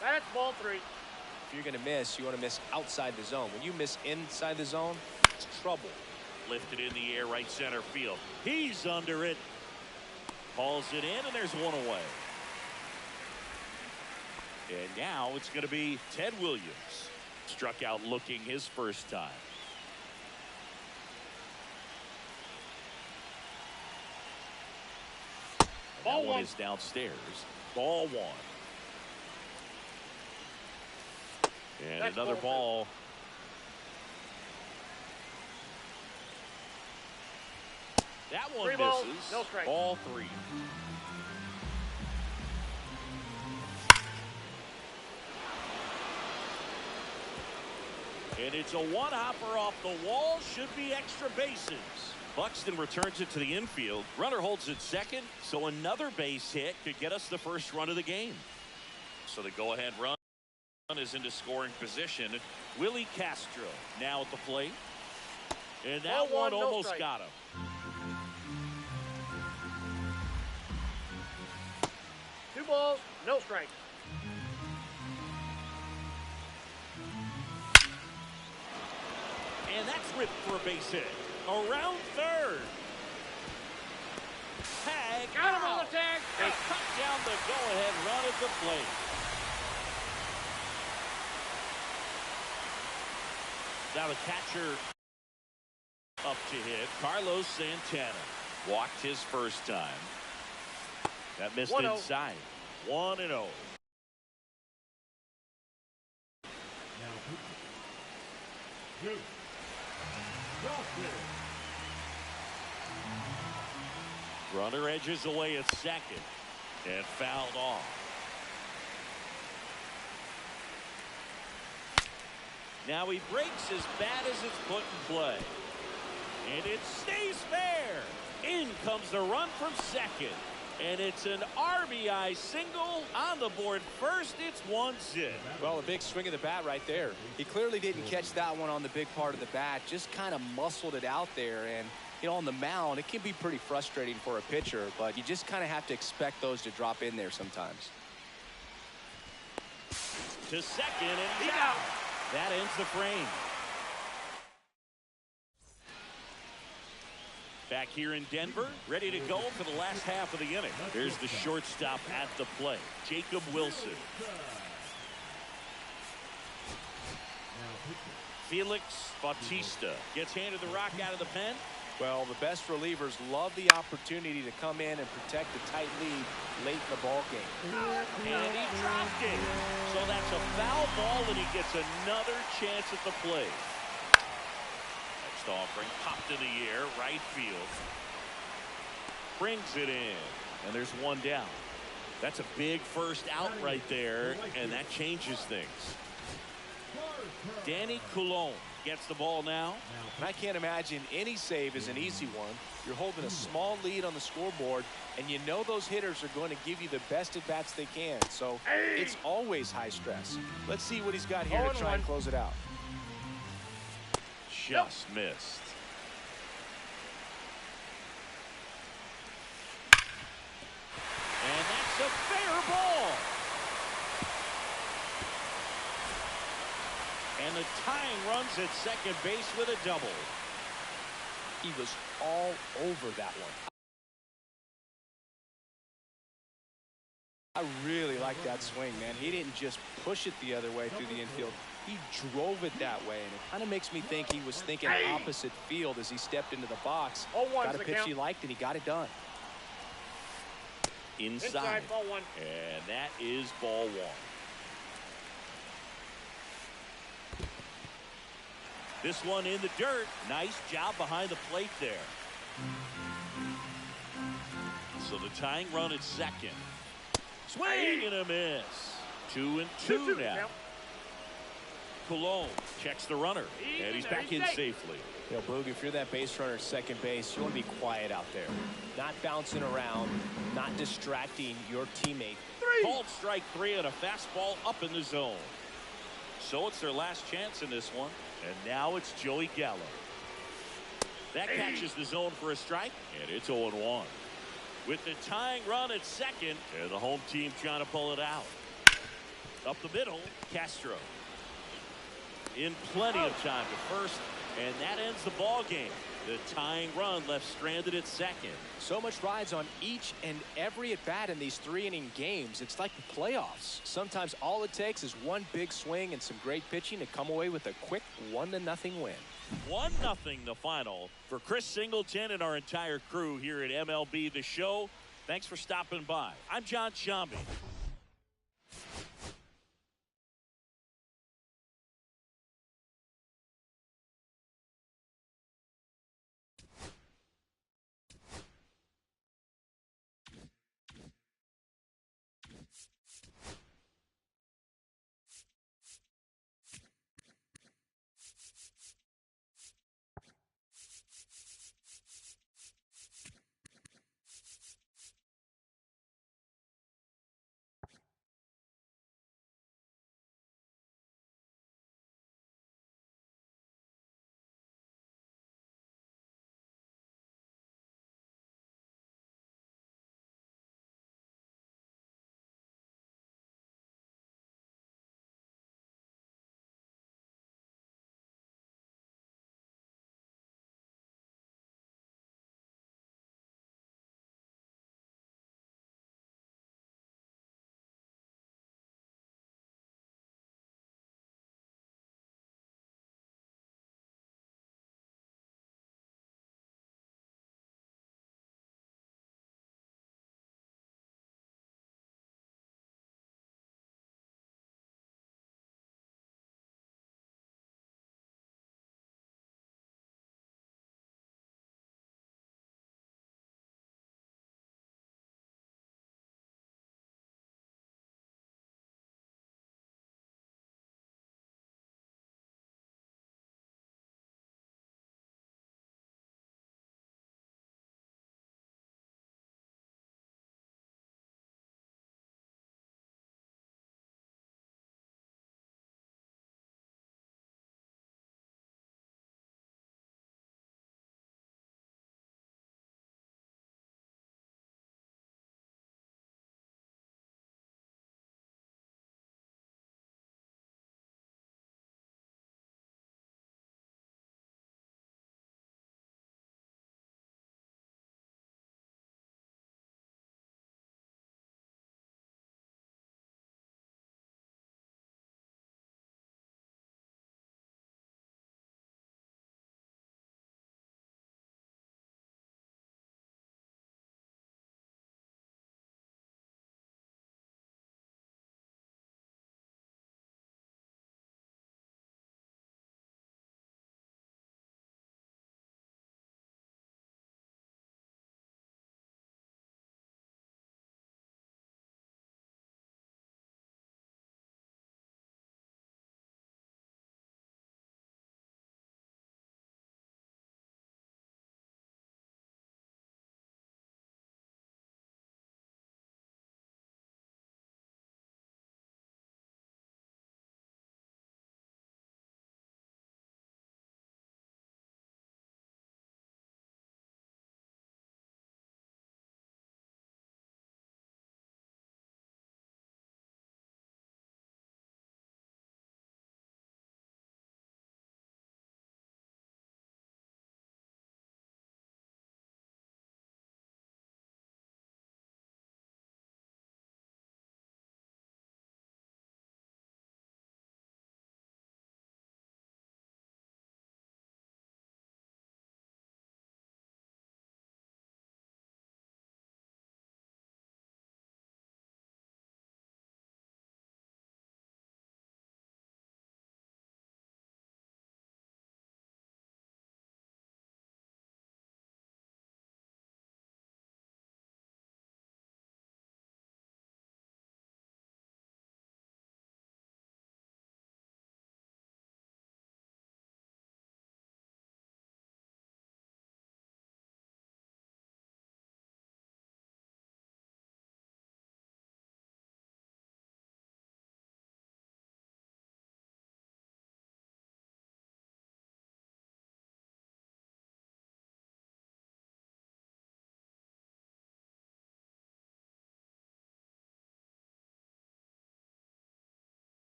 That's ball 3. If you're going to miss, you want to miss outside the zone. When you miss inside the zone, it's trouble. Lifted in the air, right center field. He's under it. Calls it in, and there's one away. And now it's going to be Ted Williams. Struck out looking his first time. Ball That one one. is downstairs. Ball one. And That's another ball ball. That one 3 balls, misses. no strike. Ball 3. And it's a one-hopper off the wall. Should be extra bases. Buxton returns it to the infield. Runner holds it second, so another base hit could get us the first run of the game. So the go-ahead run is into scoring position. Willie Castro now at the plate. And that Ball one one, no almost strike. got him. 2 balls, no strike. And that's ripped for a base hit. Around third. Tag Got him on out. the tag. They cut down the go-ahead run at the plate. Now the catcher up to hit. Carlos Santana walked his first time. That missed 1-0. inside. 1-0. Now pitching. Duke Johnson. Runner edges away at second and fouled off. Now he breaks as bad as it's put in play. And it stays fair. In comes the run from second. And it's an RBI single on the board first. It's 1-0. Well, a big swing of the bat right there. He clearly didn't catch that one on the big part of the bat, just kind of muscled it out there. And, you know, on the mound, it can be pretty frustrating for a pitcher, but you just kind of have to expect those to drop in there sometimes. To second, and he's out. That ends the frame. Back here in Denver, ready to go for the last half of the inning. There's the shortstop at the plate, Jacob Wilson. Felix Bautista gets handed the rock out of the pen. Well, the best relievers love the opportunity to come in and protect the tight lead late in the ball game. And he dropped it. So that's a foul ball, and he gets another chance at the plate. Next offering, popped in the air, right field. Brings it in, and there's one down. That's a big first out right there, and that changes things. Danny Coulombe gets the ball now. And I can't imagine any save is an easy one. You're holding a small lead on the scoreboard, and you know those hitters are going to give you the best at-bats they can. So it's always high stress. Let's see what he's got here to try and close it out. Just missed. And that's a fair ball. And the tying runs at second base with a double. He was all over that one. I really like that swing, man. He didn't just push it the other way through the infield. He drove it that way, and it kind of makes me think he was thinking opposite field as he stepped into the box. Got a pitch he liked, and he got it done. Inside. Ball one. And that is ball one. This one in the dirt. Nice job behind the plate there. So the tying run at second. Swing and a miss. 2-2 now. Coulombe checks the runner, and he's back in safely. You know, Boog, if you're that base runner at second base, you want to be quiet out there. Not bouncing around, not distracting your teammate. Called strike three and a fastball up in the zone. So it's their last chance in this one. And now it's Joey Gallo. That catches the zone for a strike, and it's 0-1. With the tying run at second, and the home team trying to pull it out. Up the middle, Castro. In plenty of time to first, and that ends the ball game. The tying run left stranded at second. So much rides on each and every at-bat in these 3-inning games. It's like the playoffs. Sometimes all it takes is one big swing and some great pitching to come away with a quick 1-0 win. 1-0 the final. For Chris Singleton and our entire crew here at MLB The Show, thanks for stopping by. I'm John Sciambi.